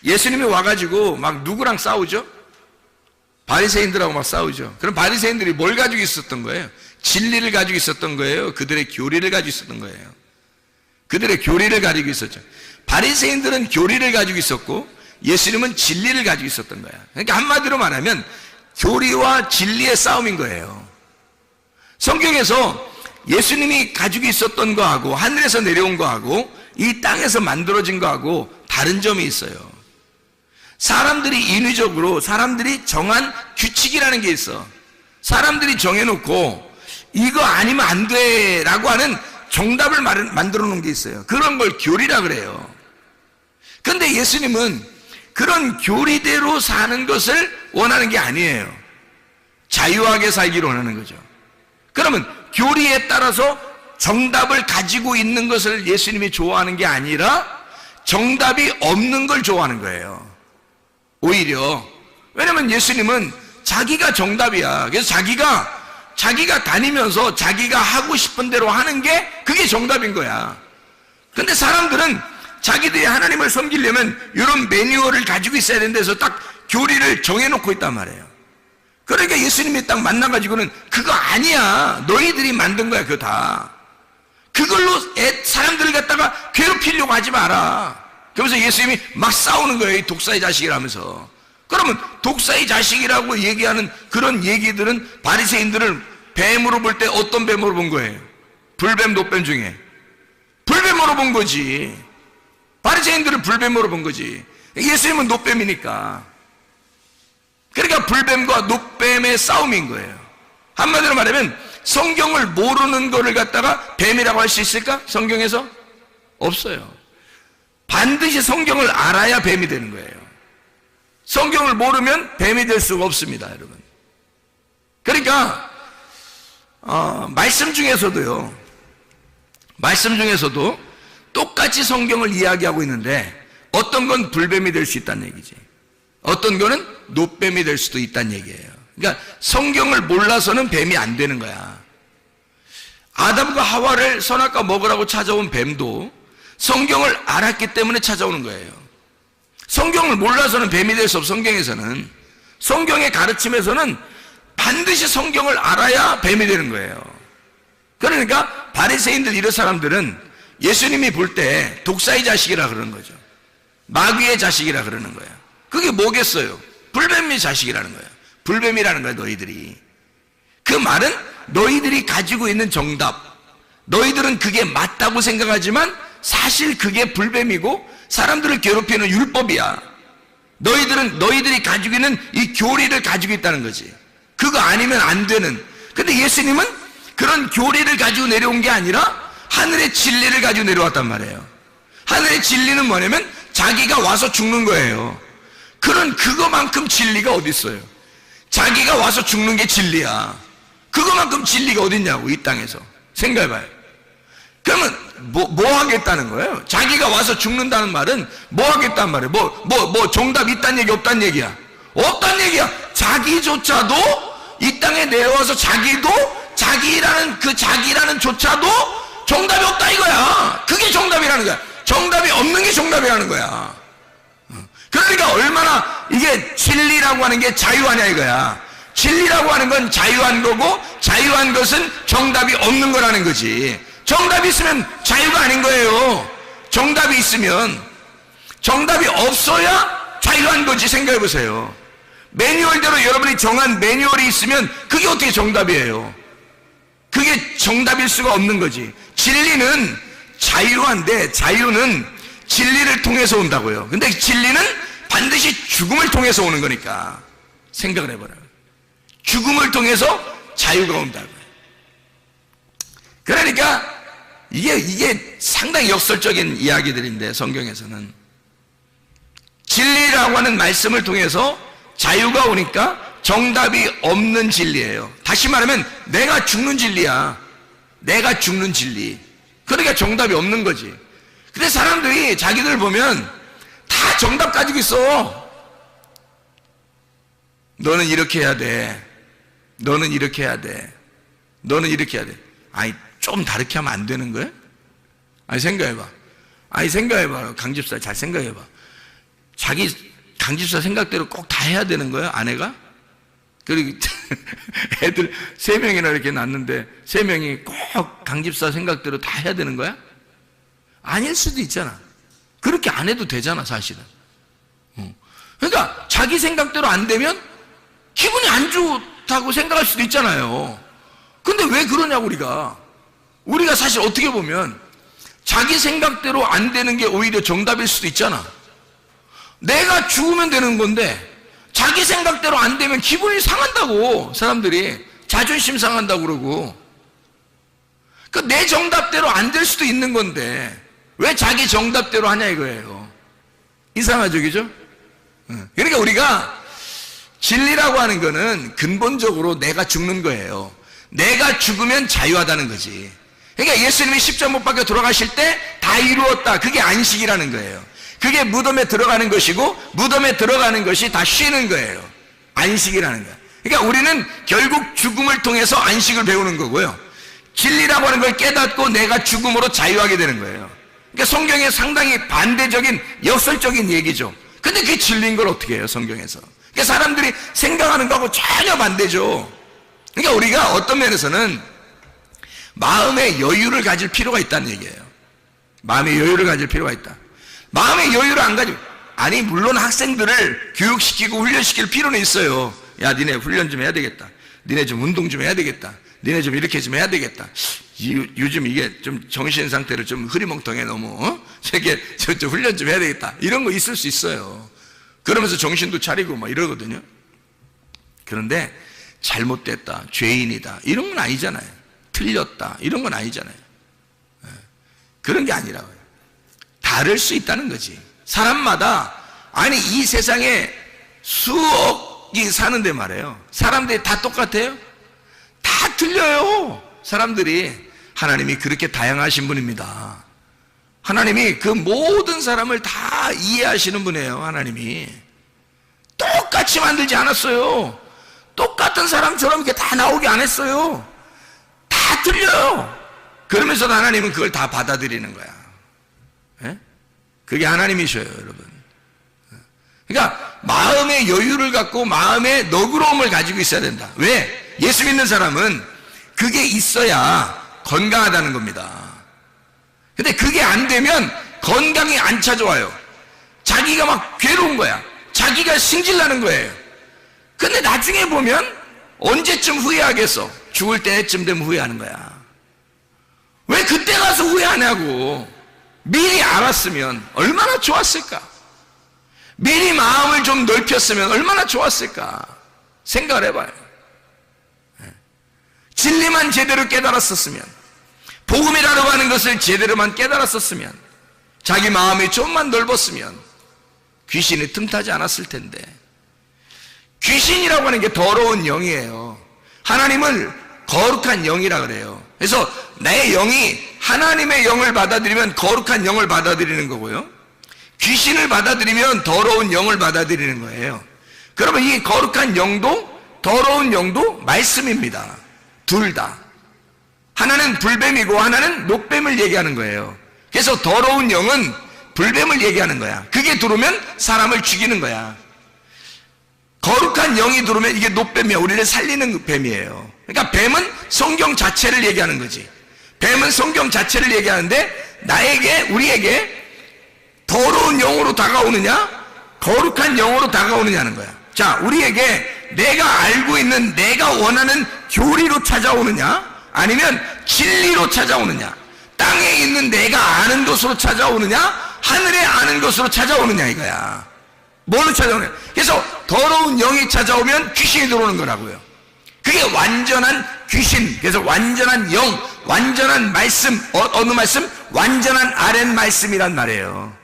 예수님이 와가지고 막 누구랑 싸우죠? 바리새인들하고 막 싸우죠. 그럼 바리새인들이 뭘 가지고 있었던 거예요? 진리를 가지고 있었던 거예요? 그들의 교리를 가지고 있었던 거예요? 그들의 교리를 가지고 있었죠. 바리새인들은 교리를 가지고 있었고 예수님은 진리를 가지고 있었던 거야. 그러니까 한마디로 말하면 교리와 진리의 싸움인 거예요. 성경에서 예수님이 가지고 있었던 거하고 하늘에서 내려온 거하고 이 땅에서 만들어진 거하고 다른 점이 있어요. 사람들이 인위적으로 사람들이 정한 규칙이라는 게 있어. 사람들이 정해놓고 이거 아니면 안 돼라고 하는 정답을 만들어 놓은 게 있어요. 그런 걸 교리라 그래요. 그런데 예수님은 그런 교리대로 사는 것을 원하는 게 아니에요. 자유하게 살기를 원하는 거죠. 그러면 교리에 따라서 정답을 가지고 있는 것을 예수님이 좋아하는 게 아니라 정답이 없는 걸 좋아하는 거예요. 오히려. 왜냐면 예수님은 자기가 정답이야. 그래서 자기가 다니면서 자기가 하고 싶은 대로 하는 게 그게 정답인 거야. 근데 사람들은 자기들이 하나님을 섬기려면 이런 매뉴얼을 가지고 있어야 되는 데서 딱 교리를 정해놓고 있단 말이에요. 그러니까 예수님이 딱 만나가지고는 그거 아니야. 너희들이 만든 거야. 그거 다. 그걸로 사람들을 갖다가 괴롭히려고 하지 마라. 그러면서 예수님이 막 싸우는 거예요. 이 독사의 자식이라면서. 그러면 독사의 자식이라고 얘기하는 그런 얘기들은 바리새인들을 뱀으로 볼 때 어떤 뱀으로 본 거예요? 불뱀, 노뱀 중에 불뱀으로 본 거지. 바리새인들을 불뱀으로 본 거지. 예수님은 노뱀이니까. 그러니까 불뱀과 노뱀의 싸움인 거예요. 한마디로 말하면 성경을 모르는 거를 갖다가 뱀이라고 할 수 있을까? 성경에서? 없어요. 반드시 성경을 알아야 뱀이 되는 거예요. 성경을 모르면 뱀이 될 수가 없습니다, 여러분. 그러니까 말씀 중에서도 똑같이 성경을 이야기하고 있는데 어떤 건 불뱀이 될 수 있다는 얘기지. 어떤 거는 노뱀이 될 수도 있다는 얘기예요. 그러니까 성경을 몰라서는 뱀이 안 되는 거야. 아담과 하와를 선악과 먹으라고 찾아온 뱀도 성경을 알았기 때문에 찾아오는 거예요. 성경을 몰라서는 뱀이 될 수 없어. 성경에서는, 성경의 가르침에서는 반드시 성경을 알아야 뱀이 되는 거예요. 그러니까 바리새인들 이런 사람들은 예수님이 볼 때 독사의 자식이라 그러는 거죠. 마귀의 자식이라 그러는 거예요. 그게 뭐겠어요? 불뱀의 자식이라는 거예요. 불뱀이라는 거예요, 너희들이. 그 말은 너희들이 가지고 있는 정답, 너희들은 그게 맞다고 생각하지만 사실 그게 불뱀이고 사람들을 괴롭히는 율법이야. 너희들이 가지고 있는 이 교리를 가지고 있다는 거지. 그거 아니면 안 되는. 근데 예수님은 그런 교리를 가지고 내려온 게 아니라 하늘의 진리를 가지고 내려왔단 말이에요. 하늘의 진리는 뭐냐면 자기가 와서 죽는 거예요. 그거만큼 진리가 어디 있어요? 자기가 와서 죽는 게 진리야. 그거만큼 진리가 어디 있냐고, 이 땅에서. 생각해봐요. 그러면 뭐 하겠다는 거예요? 자기가 와서 죽는다는 말은 뭐 하겠다는 말이에요? 정답 있다는 얘기, 없다는 얘기야? 없다는 얘기야. 자기조차도 이 땅에 내려와서 자기라는 조차도 정답이 없다 이거야. 그게 정답이라는 거야. 정답이 없는 게 정답이라는 거야. 그러니까 얼마나 이게 진리라고 하는 게 자유하냐 이거야. 진리라고 하는 건 자유한 거고 자유한 것은 정답이 없는 거라는 거지. 정답이 있으면 자유가 아닌 거예요. 정답이 있으면, 정답이 없어야 자유한 거지. 생각해 보세요. 매뉴얼대로 여러분이 정한 매뉴얼이 있으면 그게 어떻게 정답이에요? 그게 정답일 수가 없는 거지. 진리는 자유한데 자유는 진리를 통해서 온다고요. 근데 진리는 반드시 죽음을 통해서 오는 거니까 생각을 해보라고. 죽음을 통해서 자유가 온다고요. 그러니까 이게 상당히 역설적인 이야기들인데 성경에서는 진리라고 하는 말씀을 통해서 자유가 오니까 정답이 없는 진리예요. 다시 말하면 내가 죽는 진리야. 내가 죽는 진리. 그러니까 정답이 없는 거지. 근데 사람들이 자기들 보면 다 정답 가지고 있어. 너는 이렇게 해야 돼. 너는 이렇게 해야 돼. 너는 이렇게 해야 돼. 아니 좀 다르게 하면 안 되는 거야? 아니 생각해봐. 강집사 잘 생각해봐. 자기 강집사 생각대로 꼭 다 해야 되는 거야? 아내가? 그리고 애들 3명이나 이렇게 낳는데 3명이 꼭 강집사 생각대로 다 해야 되는 거야? 아닐 수도 있잖아. 그렇게 안 해도 되잖아 사실은. 그러니까 자기 생각대로 안 되면 기분이 안 좋다고 생각할 수도 있잖아요. 근데 왜 그러냐고. 우리가 사실 어떻게 보면 자기 생각대로 안 되는 게 오히려 정답일 수도 있잖아. 내가 죽으면 되는 건데 자기 생각대로 안 되면 기분이 상한다고. 사람들이 자존심 상한다고 그러고. 내 정답대로 안 될 수도 있는 건데 왜 자기 정답대로 하냐 이거예요. 이상하죠, 그죠? 그러니까 우리가 진리라고 하는 거는 근본적으로 내가 죽는 거예요. 내가 죽으면 자유하다는 거지. 그러니까 예수님이 십자가 못 박혀 돌아가실 때 다 이루었다. 그게 안식이라는 거예요. 그게 무덤에 들어가는 것이고 무덤에 들어가는 것이 다 쉬는 거예요. 안식이라는 거예요. 그러니까 우리는 결국 죽음을 통해서 안식을 배우는 거고요. 진리라고 하는 걸 깨닫고 내가 죽음으로 자유하게 되는 거예요. 그러니까 성경에 상당히 반대적인 역설적인 얘기죠. 근데 그게 진리인 걸 어떻게 해요, 성경에서? 그러니까 사람들이 생각하는 거하고 전혀 반대죠. 그러니까 우리가 어떤 면에서는 마음의 여유를 가질 필요가 있다는 얘기예요. 마음의 여유를 가질 필요가 있다. 마음의 여유를 안 가지고, 아니 물론 학생들을 교육시키고 훈련시킬 필요는 있어요. 야, 니네 훈련 좀 해야 되겠다. 니네 좀 운동 좀 해야 되겠다. 니네 좀 이렇게 좀 해야 되겠다. 요즘 이게 좀 정신 상태를 좀 흐리멍텅해 너무. 저게 저 훈련 좀 해야 되겠다. 이런 거 있을 수 있어요. 그러면서 정신도 차리고 막 이러거든요. 그런데 잘못됐다, 죄인이다 이런 건 아니잖아요. 틀렸다 이런 건 아니잖아요. 그런 게 아니라고요. 다를 수 있다는 거지. 사람마다, 아니 이 세상에 수억이 사는데 말이에요. 사람들이 다 똑같아요? 다 틀려요. 사람들이. 하나님이 그렇게 다양하신 분입니다. 하나님이 그 모든 사람을 다 이해하시는 분이에요. 하나님이 똑같이 만들지 않았어요. 똑같은 사람처럼 이렇게 다 나오게 안 했어요. 다 틀려요. 그러면서도 하나님은 그걸 다 받아들이는 거야. 예? 그게 하나님이셔요, 여러분. 그러니까 마음의 여유를 갖고 마음의 너그러움을 가지고 있어야 된다. 왜? 예수 믿는 사람은 그게 있어야 건강하다는 겁니다. 근데 그게 안 되면 건강이 안 찾아와요. 자기가 막 괴로운 거야. 자기가 승질나는 거예요. 근데 나중에 보면 언제쯤 후회하겠어? 죽을 때쯤 되면 후회하는 거야. 왜 그때 가서 후회하냐고. 미리 알았으면 얼마나 좋았을까? 미리 마음을 좀 넓혔으면 얼마나 좋았을까? 생각을 해봐요. 진리만 제대로 깨달았었으면, 복음이라고 하는 것을 제대로만 깨달았었으면, 자기 마음이 좀만 넓었으면 귀신이 틈타지 않았을 텐데. 귀신이라고 하는 게 더러운 영이에요. 하나님을 거룩한 영이라 그래요. 그래서 내 영이 하나님의 영을 받아들이면 거룩한 영을 받아들이는 거고요, 귀신을 받아들이면 더러운 영을 받아들이는 거예요. 그러면 이 거룩한 영도 더러운 영도 말씀입니다. 둘 다. 하나는 불뱀이고 하나는 녹뱀을 얘기하는 거예요. 그래서 더러운 영은 불뱀을 얘기하는 거야. 그게 들어오면 사람을 죽이는 거야. 거룩한 영이 들어오면 이게 녹뱀이야. 우리를 살리는 뱀이에요. 그러니까 뱀은 성경 자체를 얘기하는 거지. 뱀은 성경 자체를 얘기하는데, 나에게, 우리에게 더러운 영으로 다가오느냐 거룩한 영으로 다가오느냐는 거야. 자, 우리에게 내가 알고 있는, 내가 원하는 교리로 찾아오느냐 아니면 진리로 찾아오느냐, 땅에 있는 내가 아는 것으로 찾아오느냐 하늘에 아는 것으로 찾아오느냐 이거야. 뭘로 찾아오느냐. 그래서 더러운 영이 찾아오면 귀신이 들어오는 거라고요. 그게 완전한 귀신. 그래서 완전한 영, 완전한 말씀. 어느 말씀? 완전한 아랫 말씀이란 말이에요.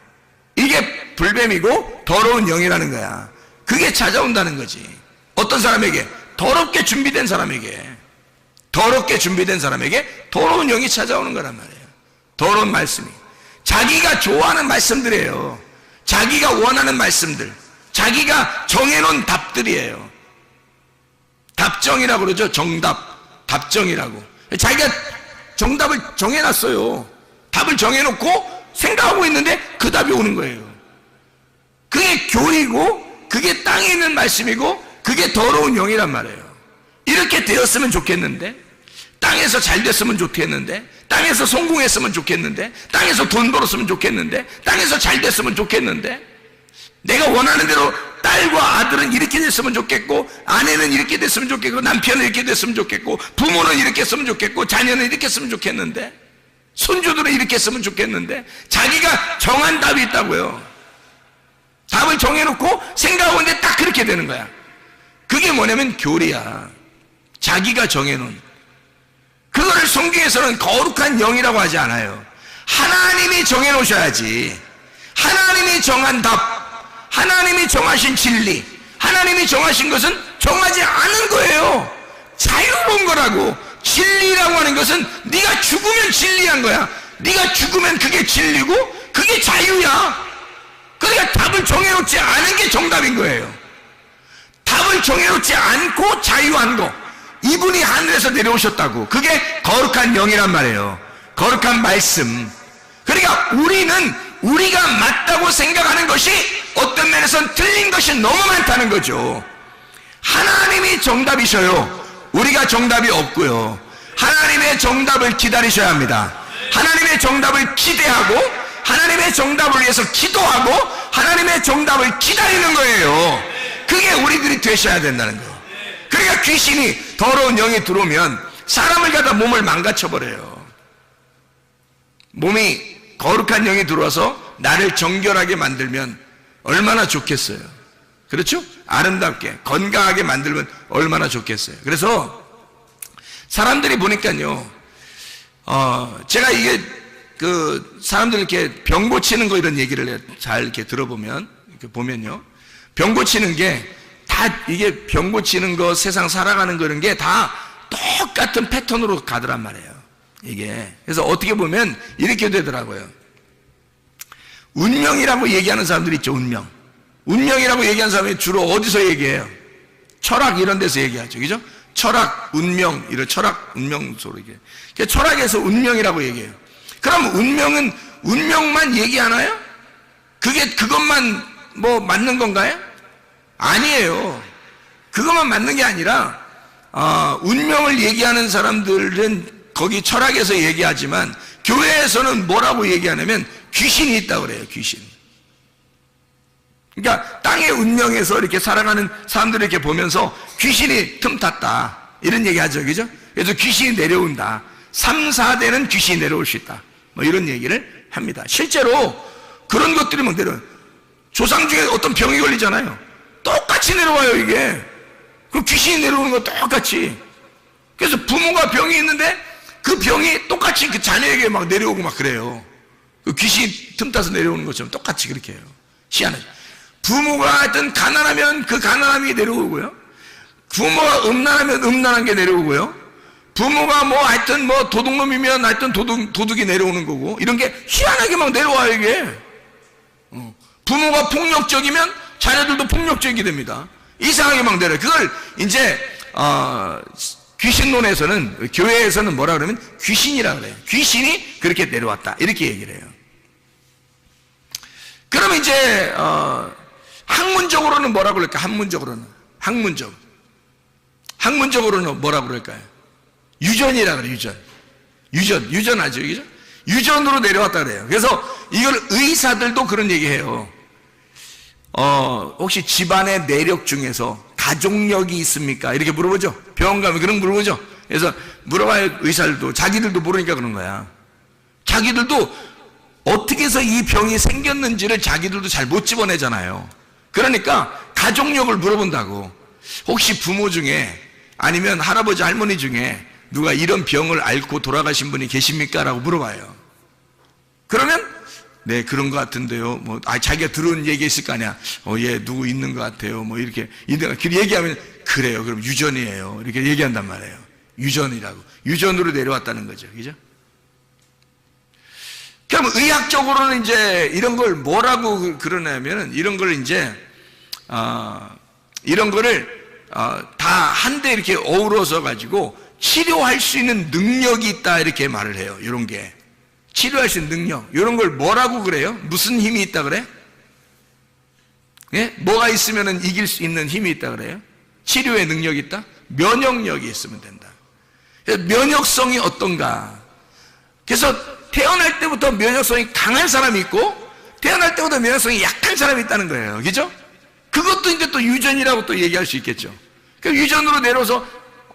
이게 불뱀이고 더러운 영이라는 거야. 그게 찾아온다는 거지. 어떤 사람에게? 더럽게 준비된 사람에게. 더럽게 준비된 사람에게 더러운 영이 찾아오는 거란 말이에요. 더러운 말씀이. 자기가 좋아하는 말씀들이에요. 자기가 원하는 말씀들, 자기가 정해놓은 답들이에요. 답정이라고 그러죠. 정답, 답정이라고. 자기가 정답을 정해놨어요. 답을 정해놓고 생각하고 있는데 그 답이 오는 거예요. 그게 교리고 그게 땅에 있는 말씀이고 그게 더러운 영이란 말이에요. 이렇게 되었으면 좋겠는데, 땅에서 잘 됐으면 좋겠는데, 땅에서 성공했으면 좋겠는데, 땅에서 돈 벌었으면 좋겠는데, 땅에서 잘 됐으면 좋겠는데, 내가 원하는 대로 딸과 아들은 이렇게 됐으면 좋겠고, 아내는 이렇게 됐으면 좋겠고, 남편은 이렇게 됐으면 좋겠고, 부모는 이렇게 했으면 좋겠고, 자녀는 이렇게 했으면 좋겠는데, 손주들은 이렇게 했으면 좋겠는데, 자기가 정한 답이 있다고요. 답을 정해놓고 생각하는데 딱 그렇게 되는 거야. 그게 뭐냐면 교리야. 자기가 정해놓은. 그거를 성경에서는 거룩한 영이라고 하지 않아요. 하나님이 정해놓으셔야지. 하나님이 정한 답, 하나님이 정하신 진리, 하나님이 정하신 것은 정하지 않은 거예요. 자유로운 거라고. 진리라고 하는 것은 네가 죽으면 진리한 거야. 네가 죽으면 그게 진리고 그게 자유야. 그러니까 답을 정해놓지 않은 게 정답인 거예요. 답을 정해놓지 않고 자유한 거, 이분이 하늘에서 내려오셨다고. 그게 거룩한 영이란 말이에요. 거룩한 말씀. 그러니까 우리는 우리가 맞다고 생각하는 것이 어떤 면에서는 틀린 것이 너무 많다는 거죠. 하나님이 정답이셔요. 우리가 정답이 없고요. 하나님의 정답을 기다리셔야 합니다. 하나님의 정답을 기대하고 하나님의 정답을 위해서 기도하고 하나님의 정답을 기다리는 거예요. 그게 우리들이 되셔야 된다는 거예요. 그러니까 귀신이, 더러운 영이 들어오면 사람을 갖다 몸을 망가쳐버려요. 몸이 거룩한 영이 들어와서 나를 정결하게 만들면 얼마나 좋겠어요. 그렇죠? 아름답게 건강하게 만들면 얼마나 좋겠어요. 그래서 사람들이 보니까요, 제가 이게 사람들 이렇게 병 고치는 거 이런 얘기를 잘 이렇게 들어보면, 이렇게 보면요, 병 고치는 게 다, 이게 병 고치는 거, 세상 살아가는 거 이런 게 다 똑같은 패턴으로 가더란 말이에요. 이게. 그래서 어떻게 보면 이렇게 되더라고요. 운명이라고 얘기하는 사람들이 있죠, 운명. 운명이라고 얘기하는 사람이 주로 어디서 얘기해요? 철학 이런 데서 얘기하죠. 그죠? 철학, 운명, 이런 철학, 운명 소리 얘기해요. 철학에서 운명이라고 얘기해요. 그럼 운명은 운명만 얘기하나요? 그것만 뭐 맞는 건가요? 아니에요. 그것만 맞는 게 아니라, 운명을 얘기하는 사람들은 거기 철학에서 얘기하지만 교회에서는 뭐라고 얘기하냐면 귀신이 있다고 그래요. 귀신. 그러니까 땅의 운명에서 이렇게 살아가는 사람들을 이렇게 보면서 귀신이 틈탔다 이런 얘기 하죠. 그죠? 그래서 귀신이 내려온다. 3, 4대는 귀신이 내려올 수 있다. 뭐 이런 얘기를 합니다. 실제로 그런 것들이 뭐 조상 중에 어떤 병이 걸리잖아요. 똑같이 내려와요, 이게. 그 귀신이 내려오는 거 똑같이. 그래서 부모가 병이 있는데 그 병이 똑같이 그 자녀에게 막 내려오고 막 그래요. 그 귀신이 틈타서 내려오는 것처럼 똑같이 그렇게 해요. 희한하죠. 부모가 하여튼 가난하면 그 가난함이 내려오고요. 부모가 음란하면 음란한 게 내려오고요. 부모가 뭐 하여튼 뭐 도둑놈이면 하여튼 도둑이 내려오는 거고, 이런 게 희한하게 막 내려와요, 이게. 부모가 폭력적이면 자녀들도 폭력적이게 됩니다. 이상하게 막 내려요. 그걸 이제 귀신론에서는, 교회에서는 뭐라 그러면 귀신이라 그래요. 귀신이 그렇게 내려왔다 이렇게 얘기를 해요. 그럼 이제 학문적으로는 뭐라고 그럴까? 학문적으로는 뭐라고 그럴까요? 유전이라 그래요. 유전하죠. 그죠? 유전으로 내려왔다 그래요. 그래서 이걸 의사들도 그런 얘기해요. 혹시 집안의 내력 중에서 가족력이 있습니까? 이렇게 물어보죠. 병원 가면 그런 거 물어보죠. 그래서 물어봐요. 의사들도. 자기들도 모르니까 그런 거야. 자기들도 어떻게 해서 이 병이 생겼는지를 자기들도 잘 못 집어내잖아요. 그러니까 가족력을 물어본다고. 혹시 부모 중에 아니면 할아버지 할머니 중에 누가 이런 병을 앓고 돌아가신 분이 계십니까? 라고 물어봐요. 그러면 네, 그런 것 같은데요. 뭐, 자기가 들은 얘기 있을 거 아니야. 예, 누구 있는 것 같아요. 뭐, 이렇게 얘기하면, 그래요. 그럼 유전이에요. 이렇게 얘기한단 말이에요. 유전이라고. 유전으로 내려왔다는 거죠. 그죠? 그럼 의학적으로는 이제 이런 걸 뭐라고 그러냐면은, 이런 걸 이제, 이런 거를, 다 한데 이렇게 어우러서 가지고 치료할 수 있는 능력이 있다. 이렇게 말을 해요. 이런 게. 치료할 수 있는 능력, 이런 걸 뭐라고 그래요? 무슨 힘이 있다 그래? 예? 뭐가 있으면 이길 수 있는 힘이 있다 그래요? 치료의 능력이 있다? 면역력이 있으면 된다. 면역성이 어떤가? 그래서 태어날 때부터 면역성이 강한 사람이 있고 태어날 때부터 면역성이 약한 사람이 있다는 거예요. 그죠? 그것도 이제 또 유전이라고 또 얘기할 수 있겠죠. 그 유전으로 내려서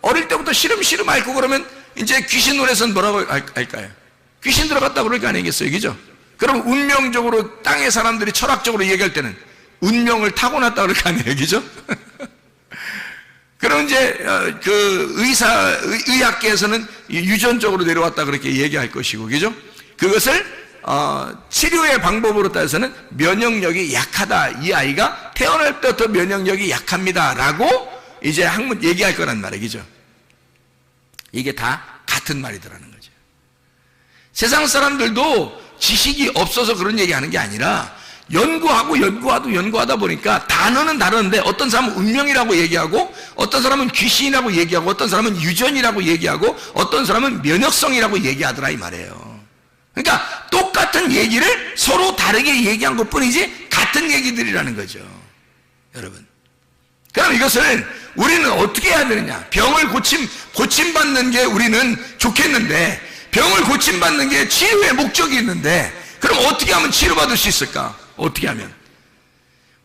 어릴 때부터 시름시름 앓고 그러면 이제 귀신 노래선 뭐라고 할까요? 귀신 들어갔다 그럴 거 아니겠어요, 그죠? 그럼 운명적으로 땅의 사람들이 철학적으로 얘기할 때는 운명을 타고났다 그럴 거 아니에요, 그죠? 그럼 이제 그 의학계에서는 유전적으로 내려왔다 그렇게 얘기할 것이고, 그죠? 그것을 치료의 방법으로 따져서는 면역력이 약하다, 이 아이가 태어날 때부터 면역력이 약합니다라고 이제 학문 얘기할 거란 말이에요, 그죠? 이게 다 같은 말이더라는 거죠. 세상 사람들도 지식이 없어서 그런 얘기하는 게 아니라 연구하다 보니까 단어는 다르는데 어떤 사람은 운명이라고 얘기하고 어떤 사람은 귀신이라고 얘기하고 어떤 사람은 유전이라고 얘기하고 어떤 사람은 면역성이라고 얘기하더라 이 말이에요. 그러니까 똑같은 얘기를 서로 다르게 얘기한 것뿐이지 같은 얘기들이라는 거죠, 여러분. 그럼 이것을 우리는 어떻게 해야 되느냐? 병을 고침받는 게 우리는 좋겠는데, 병을 고침받는 게 치료의 목적이 있는데, 그럼 어떻게 하면 치료받을 수 있을까? 어떻게 하면?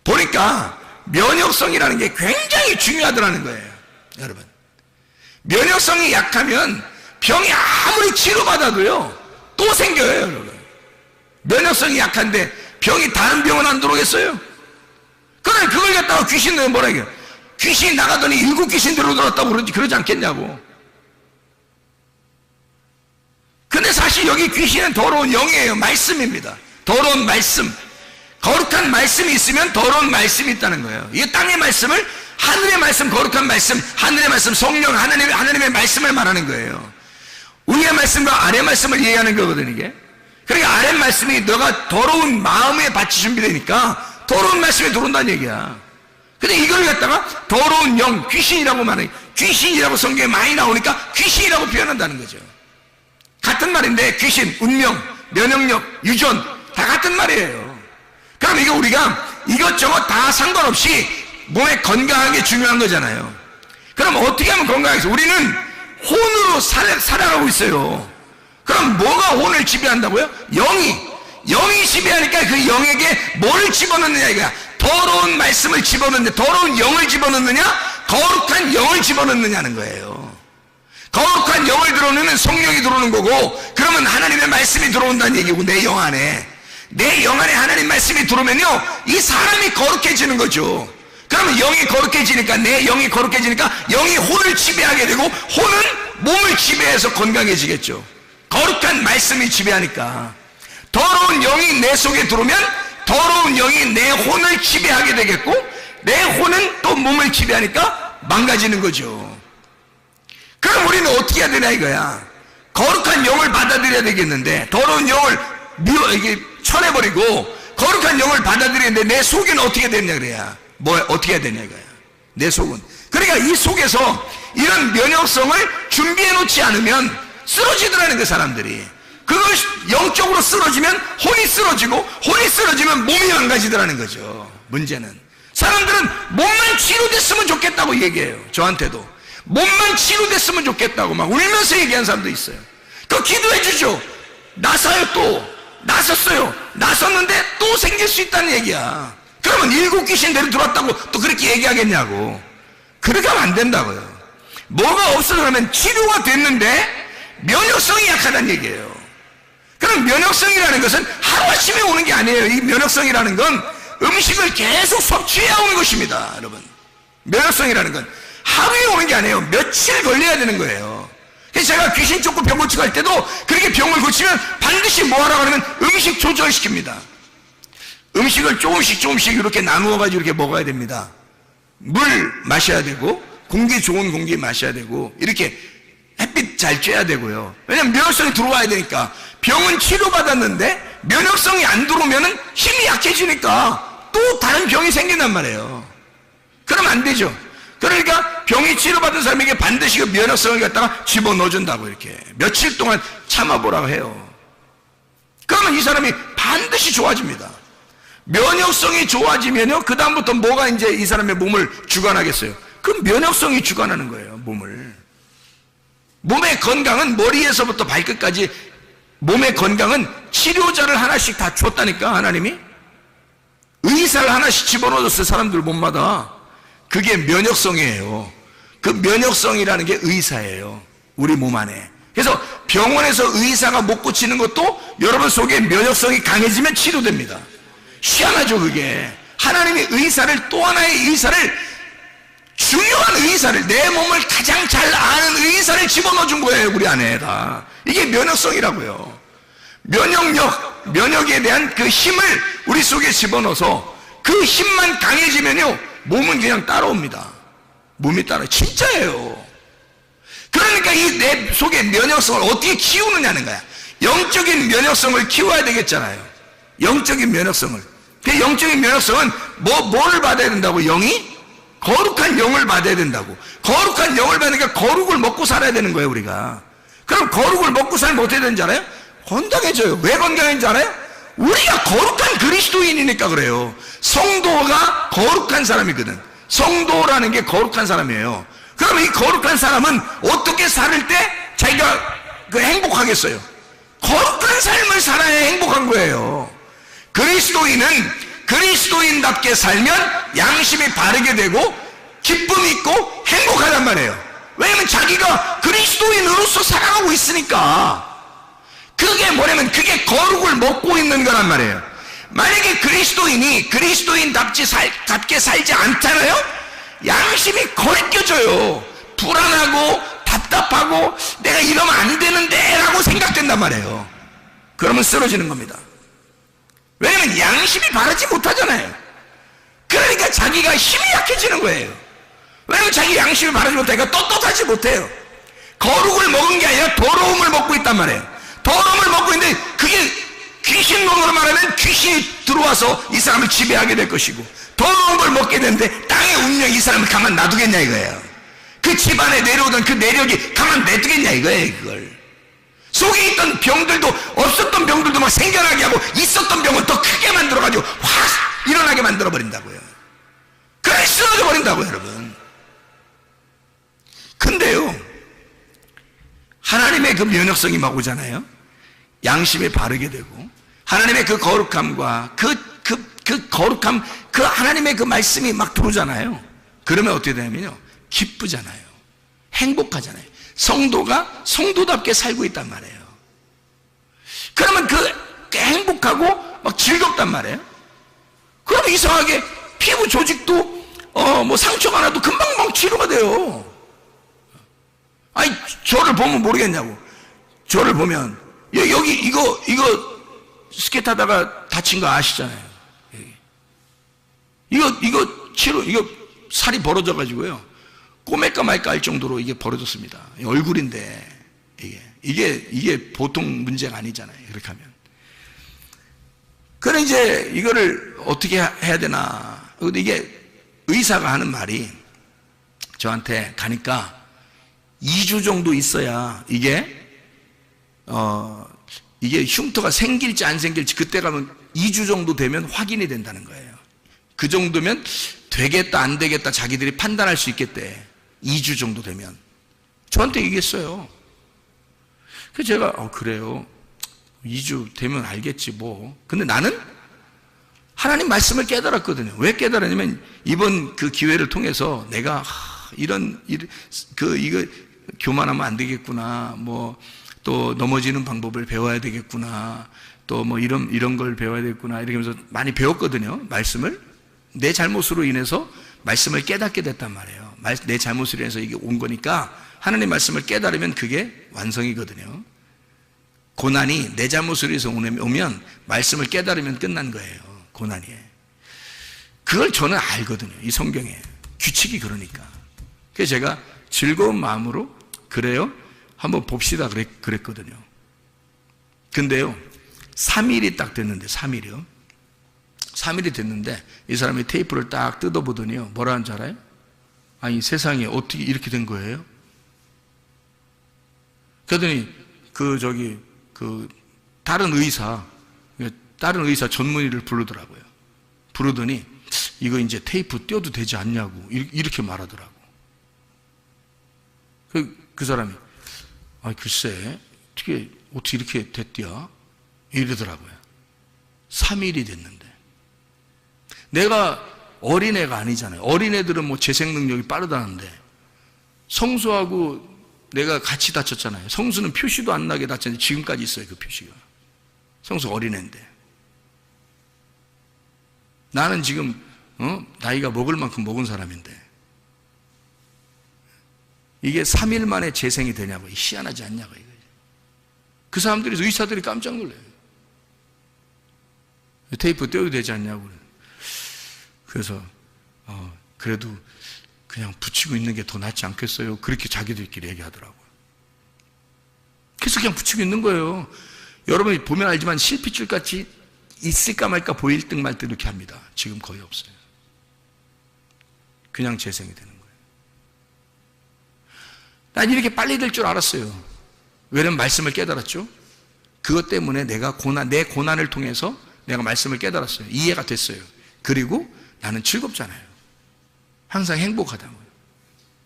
보니까 면역성이라는 게 굉장히 중요하더라는 거예요, 여러분. 면역성이 약하면 병이 아무리 치료받아도요 또 생겨요, 여러분. 면역성이 약한데 병이 다른 병은 안 들어오겠어요? 그래, 그걸 갖다가 귀신들 뭐라 해요? 귀신이 나가더니 7 귀신 들어들었다고 그러지 않겠냐고. 근데 사실 여기 귀신은 더러운 영이에요. 말씀입니다. 더러운 말씀, 거룩한 말씀이 있으면 더러운 말씀이 있다는 거예요. 이 땅의 말씀을, 하늘의 말씀, 거룩한 말씀, 하늘의 말씀, 성령, 하나님의 말씀을 말하는 거예요. 위의 말씀과 아래 말씀을 이해하는 거거든요, 이게. 그러니까 아래 말씀이 너가 더러운 마음의 밭이 준비되니까 더러운 말씀이 들어온다는 얘기야. 근데 이걸 갖다가 더러운 영, 귀신이라고 말해. 귀신이라고 성경에 많이 나오니까 귀신이라고 표현한다는 거죠. 같은 말인데 귀신, 운명, 면역력, 유전 다 같은 말이에요. 그럼 이거 우리가 이것저것 다 상관없이 몸에 건강한 게 중요한 거잖아요. 그럼 어떻게 하면 건강해서? 우리는 혼으로 살아가고 있어요. 그럼 뭐가 혼을 지배한다고요? 영이 지배하니까 그 영에게 뭘 집어넣느냐 이거야. 더러운 말씀을 집어넣느냐, 더러운 영을 집어넣느냐, 거룩한 영을 집어넣느냐는 거예요. 거룩한 영을 들어오면 성령이 들어오는 거고, 그러면 하나님의 말씀이 들어온다는 얘기고, 내 영 안에 하나님 말씀이 들어오면요 이 사람이 거룩해지는 거죠. 그러면 영이 거룩해지니까, 내 영이 거룩해지니까 영이 혼을 지배하게 되고, 혼은 몸을 지배해서 건강해지겠죠. 거룩한 말씀이 지배하니까. 더러운 영이 내 속에 들어오면 더러운 영이 내 혼을 지배하게 되겠고, 내 혼은 또 몸을 지배하니까 망가지는 거죠. 그럼 우리는 어떻게 해야 되냐 이거야. 거룩한 영을 받아들여야 되겠는데, 더러운 영을 쳐내버리고 거룩한 영을 받아들이는데 내 속은 어떻게 되냐 그래야. 어떻게 해야 되냐 이거야, 내 속은. 그러니까 이 속에서 이런 면역성을 준비해 놓지 않으면 쓰러지더라는 그 사람들이. 그걸 영적으로 쓰러지면 혼이 쓰러지고, 혼이 쓰러지면 몸이 망가지더라는 거죠. 문제는 사람들은 몸만 치료됐으면 좋겠다고 얘기해요. 저한테도 몸만 치료됐으면 좋겠다고 막 울면서 얘기하는 사람도 있어요. 그 기도해 주죠. 나섰어요. 나섰는데 또 생길 수 있다는 얘기야. 그러면 7 귀신 데려 들어왔다고 또 그렇게 얘기하겠냐고. 그렇게 하면 안 된다고요. 뭐가 없어서면 치료가 됐는데 면역성이 약하다는 얘기예요. 그럼 면역성이라는 것은 하루아침에 오는 게 아니에요. 이 면역성이라는 건 음식을 계속 섭취해야 오는 것입니다, 여러분. 면역성이라는 건 하루에 오는 게 아니에요. 며칠 걸려야 되는 거예요. 그래서 제가 귀신 쫓고 병 고치고 할 때도 그렇게 병을 고치면 반드시 뭐 하라고 하면 음식 조절시킵니다. 음식을 조금씩 이렇게 나누어가지고 이렇게 먹어야 됩니다. 물 마셔야 되고, 공기 좋은 공기 마셔야 되고, 이렇게 햇빛 잘 쬐야 되고요. 왜냐면 면역성이 들어와야 되니까. 병은 치료받았는데 면역성이 안 들어오면 힘이 약해지니까 또 다른 병이 생긴단 말이에요. 그러면 안 되죠. 그러니까 병이 치료받은 사람에게 반드시 그 면역성을 갖다가 집어넣어준다고 이렇게 며칠 동안 참아보라고 해요. 그러면 이 사람이 반드시 좋아집니다. 면역성이 좋아지면요, 그 다음부터 뭐가 이제 이 사람의 몸을 주관하겠어요? 그 면역성이 주관하는 거예요, 몸을. 몸의 건강은 머리에서부터 발끝까지 몸의 건강은 치료자를 하나씩 다 줬다니까, 하나님이. 의사를 하나씩 집어넣어줬어요, 사람들 몸마다. 그게 면역성이에요. 그 면역성이라는 게 의사예요, 우리 몸 안에. 그래서 병원에서 의사가 못 고치는 것도 여러분 속에 면역성이 강해지면 치료됩니다. 희한하죠, 그게. 하나님이 의사를, 또 하나의 의사를, 중요한 의사를, 내 몸을 가장 잘 아는 의사를 집어넣어 준 거예요, 우리 안에다. 이게 면역성이라고요. 면역에 대한 그 힘을 우리 속에 집어넣어서 그 힘만 강해지면요, 몸은 그냥 따라옵니다. 몸이 따라. 진짜예요. 그러니까 이 내 속의 면역성을 어떻게 키우느냐는 거야. 영적인 면역성을 키워야 되겠잖아요. 영적인 면역성을. 그 영적인 면역성은 뭘 받아야 된다고? 영이? 거룩한 영을 받아야 된다고. 거룩한 영을 받으니까 거룩을 먹고 살아야 되는 거예요, 우리가. 그럼 거룩을 먹고 살면 어떻게 되는지 알아요? 건강해져요. 왜 건강해진지 알아요? 우리가 거룩한 그리스도인이니까 그래요. 성도가 거룩한 사람이거든. 성도라는 게 거룩한 사람이에요. 그러면 이 거룩한 사람은 어떻게 살 때 자기가 행복하겠어요? 거룩한 삶을 살아야 행복한 거예요. 그리스도인은 그리스도인답게 살면 양심이 바르게 되고 기쁨이 있고 행복하단 말이에요. 왜냐면 자기가 그리스도인으로서 살아가고 있으니까. 그게 뭐냐면 그게 거룩을 먹고 있는 거란 말이에요. 만약에 그리스도인이 그리스도인답게 살지 않잖아요? 양심이 거리껴져요. 불안하고 답답하고 내가 이러면 안 되는데 라고 생각된단 말이에요. 그러면 쓰러지는 겁니다. 왜냐면 양심이 바르지 못하잖아요. 그러니까 자기가 힘이 약해지는 거예요. 왜냐면 자기 양심이 바르지 못하니까 떳떳하지 못해요. 거룩을 먹은 게 아니라 더러움을 먹고 있단 말이에요. 더러움을 먹고 있는데 그게 귀신론으로 말하면 귀신이 들어와서 이 사람을 지배하게 될 것이고, 더러운 걸 먹게 되는데 땅의 운명이 이 사람을 가만 놔두겠냐 이거예요. 그 집안에 내려오던 그 내력이 가만 내두겠냐 이거예요. 그걸 속에 있던 병들도, 없었던 병들도 막 생겨나게 하고 있었던 병은 더 크게 만들어가지고 확 일어나게 만들어버린다고요. 그래 쓰러져 버린다고요, 여러분. 근데요, 하나님의 그 면역성이 막 오잖아요. 양심이 바르게 되고 하나님의 그 거룩함과 그 거룩함, 그 하나님의 그 말씀이 막 들어오잖아요. 그러면 어떻게 되냐면요, 기쁘잖아요. 행복하잖아요. 성도가 성도답게 살고 있단 말이에요. 그러면 그 행복하고 막 즐겁단 말이에요. 그럼 이상하게 피부 조직도 뭐 상처가 나도 금방 막 치료가 돼요. 아니, 저를 보면 모르겠냐고. 저를 보면 여기 이거 스케이트 하다가 다친 거 아시잖아요. 이거 살이 벌어져 가지고요, 꼬맬까 말까 할 정도로 이게 벌어졌습니다. 얼굴인데 이게 보통 문제가 아니잖아요. 이렇게 하면. 그래 이제 이거를 어떻게 해야 되나. 근데 이게 의사가 하는 말이, 저한테 가니까 2주 정도 있어야 이게 흉터가 생길지 안 생길지, 그때 가면 2주 정도 되면 확인이 된다는 거예요. 그 정도면 되겠다 안 되겠다 자기들이 판단할 수 있겠대. 2주 정도 되면. 저한테 얘기했어요. 그래서 제가 그래요, 2주 되면 알겠지 뭐. 근데 나는 하나님 말씀을 깨달았거든요. 왜 깨달았냐면, 이번 그 기회를 통해서 내가 이거 교만하면 안 되겠구나, 뭐 또 넘어지는 방법을 배워야 되겠구나, 또 뭐 이런 걸 배워야 되겠구나, 이렇게 하면서 많이 배웠거든요. 말씀을. 내 잘못으로 인해서 말씀을 깨닫게 됐단 말이에요. 내 잘못으로 인해서 이게 온 거니까 하나님 말씀을 깨달으면 그게 완성이거든요. 고난이 내 잘못으로 인해서 오면 말씀을 깨달으면 끝난 거예요. 고난이. 그걸 저는 알거든요. 이 성경에 규칙이 그러니까. 그래서 제가 즐거운 마음으로 그래요, 한번 봅시다 그랬거든요. 근데요, 3일이 딱 됐는데, 3일이 됐는데 이 사람이 테이프를 딱 뜯어보더니요, 뭐라 하는 줄 알아요? 아니, 세상에 어떻게 이렇게 된 거예요? 그러더니 다른 의사 전문의를 부르더라고요. 부르더니 이거 이제 테이프 떼어도 되지 않냐고 이렇게 말하더라고. 그 사람이 글쎄 어떻게 이렇게 됐디야? 이러더라고요. 3일이 됐는데. 내가 어린애가 아니잖아요. 어린애들은 뭐 재생 능력이 빠르다는데 성수하고 내가 같이 다쳤잖아요. 성수는 표시도 안 나게 다쳤는데 지금까지 있어요. 그 표시가. 성수 어린애인데 나는 지금 나이가 먹을 만큼 먹은 사람인데 이게 3일 만에 재생이 되냐고, 희한하지 않냐고 이거죠. 그 사람들이, 의사들이 깜짝 놀라요. 테이프 떼어도 되지 않냐고. 그래서 그래도 그냥 붙이고 있는 게 더 낫지 않겠어요? 그렇게 자기들끼리 얘기하더라고요. 그래서 그냥 붙이고 있는 거예요. 여러분이 보면 알지만 실핏줄 같이 있을까 말까 보일 듯 말 듯 이렇게 합니다. 지금 거의 없어요. 그냥 재생이 되는 거예요. 난 이렇게 빨리 될 줄 알았어요. 왜냐면 말씀을 깨달았죠. 그것 때문에 내가 내 고난을 통해서 내가 말씀을 깨달았어요. 이해가 됐어요. 그리고 나는 즐겁잖아요. 항상 행복하다고요.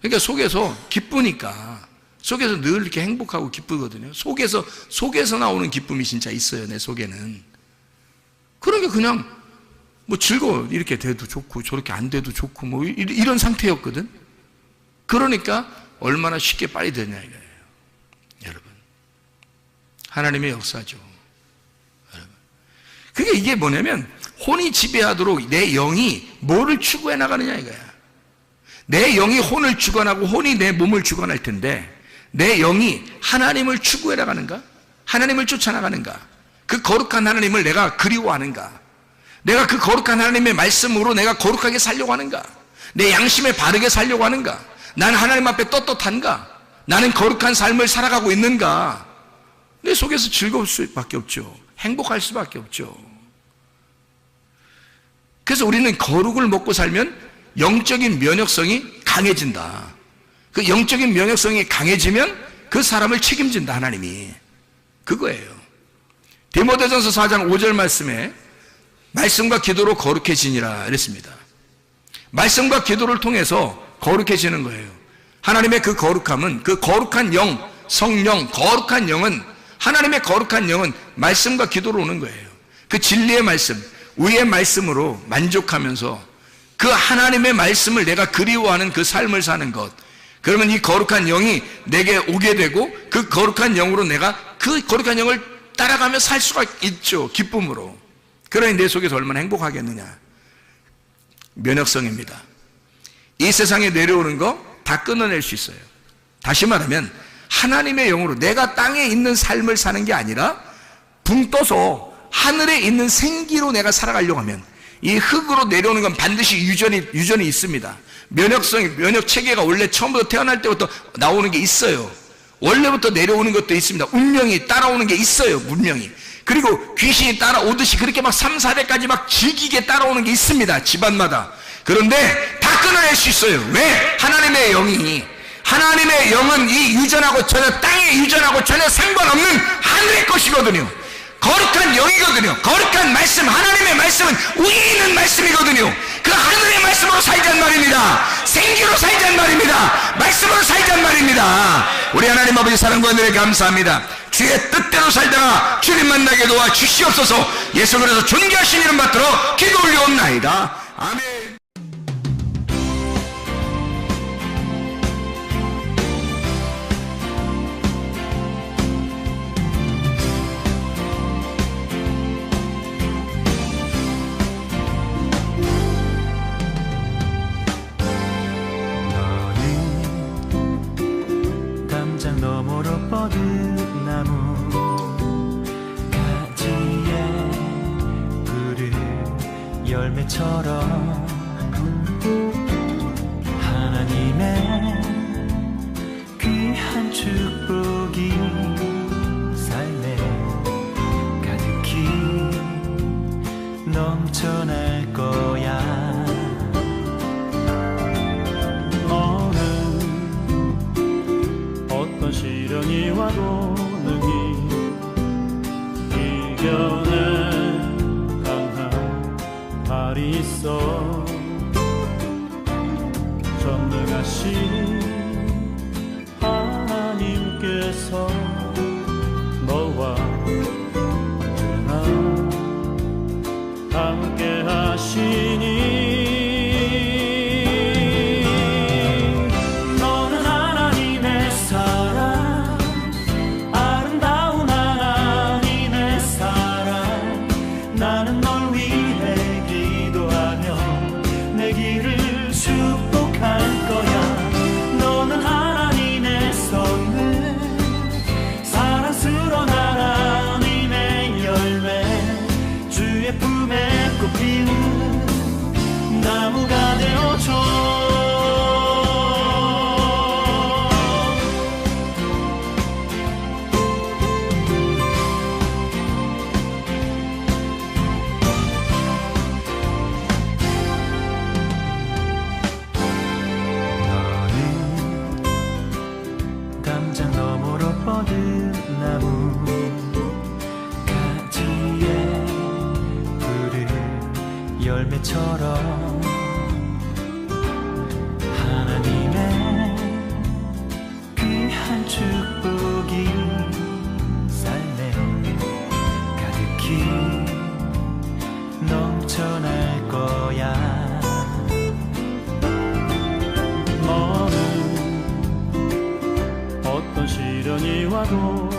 그러니까 속에서 기쁘니까, 속에서 늘 이렇게 행복하고 기쁘거든요. 속에서 나오는 기쁨이 진짜 있어요. 내 속에는. 그러니까 그냥 뭐 즐거워. 이렇게 돼도 좋고 저렇게 안 돼도 좋고 뭐 이런 상태였거든. 그러니까 얼마나 쉽게 빨리 되냐 이거예요. 여러분, 하나님의 역사죠. 여러분, 그게 이게 뭐냐면 혼이 지배하도록 내 영이 뭐를 추구해 나가느냐 이거야. 내 영이 혼을 주관하고 혼이 내 몸을 주관할 텐데 내 영이 하나님을 추구해 나가는가? 하나님을 쫓아나가는가? 그 거룩한 하나님을 내가 그리워하는가? 내가 그 거룩한 하나님의 말씀으로 내가 거룩하게 살려고 하는가? 내 양심에 바르게 살려고 하는가? 나는 하나님 앞에 떳떳한가? 나는 거룩한 삶을 살아가고 있는가? 내 속에서 즐거울 수밖에 없죠. 행복할 수밖에 없죠. 그래서 우리는 거룩을 먹고 살면 영적인 면역성이 강해진다. 그 영적인 면역성이 강해지면 그 사람을 책임진다, 하나님이. 그거예요. 디모데전서 4장 5절 말씀에 말씀과 기도로 거룩해지니라 이랬습니다. 말씀과 기도를 통해서 거룩해지는 거예요. 하나님의 그 거룩함은, 그 거룩한 영, 성령, 거룩한 영은, 하나님의 거룩한 영은 말씀과 기도로 오는 거예요. 그 진리의 말씀, 의의 말씀으로 만족하면서 그 하나님의 말씀을 내가 그리워하는 그 삶을 사는 것, 그러면 이 거룩한 영이 내게 오게 되고 그 거룩한 영으로 내가 그 거룩한 영을 따라가며 살 수가 있죠. 기쁨으로. 그러니 내 속에서 얼마나 행복하겠느냐. 면역성입니다. 이 세상에 내려오는 거 다 끊어낼 수 있어요. 다시 말하면 하나님의 영으로 내가 땅에 있는 삶을 사는 게 아니라 붕 떠서 하늘에 있는 생기로 내가 살아가려고 하면 이 흙으로 내려오는 건 반드시 유전이 있습니다. 면역 체계가 원래 처음부터 태어날 때부터 나오는 게 있어요. 원래부터 내려오는 것도 있습니다. 운명이 따라오는 게 있어요. 문명이. 그리고 귀신이 따라오듯이 그렇게 막 3, 4대까지 막 질기게 따라오는 게 있습니다. 집안마다. 그런데 다 끊어낼 수 있어요. 왜? 하나님의 영은 이 유전하고 전혀, 땅의 유전하고 전혀 상관없는 하늘의 것이거든요. 거룩한 영이거든요. 거룩한 말씀, 하나님의 말씀은 위에 있는 말씀이거든요. 그 하늘의 말씀으로 살자는 말입니다. 생기로 살자는 말입니다. 말씀으로 살자는 말입니다. 우리 하나님 아버지 사랑과 은혜에 감사합니다. 주의 뜻대로 살다가 주님 만나게 도와 주시옵소서. 예수 그리스도 존귀하신 이름 받들어 기도 올려옵나이다. 아멘. 너머로 뻗은 나무 가지에 푸른 열매처럼 하나님의 귀한 축복이 삶에 가득히 넘쳐날 거야. 시련이 와도 능히 이겨낼 강한 발이 있어. 전능하신 하나님께서 너와 언제나 함께 하시니 열매처럼 하나님의 귀한 축복이 삶에 가득히 넘쳐날 거야. 너는 어떤 시련이 와도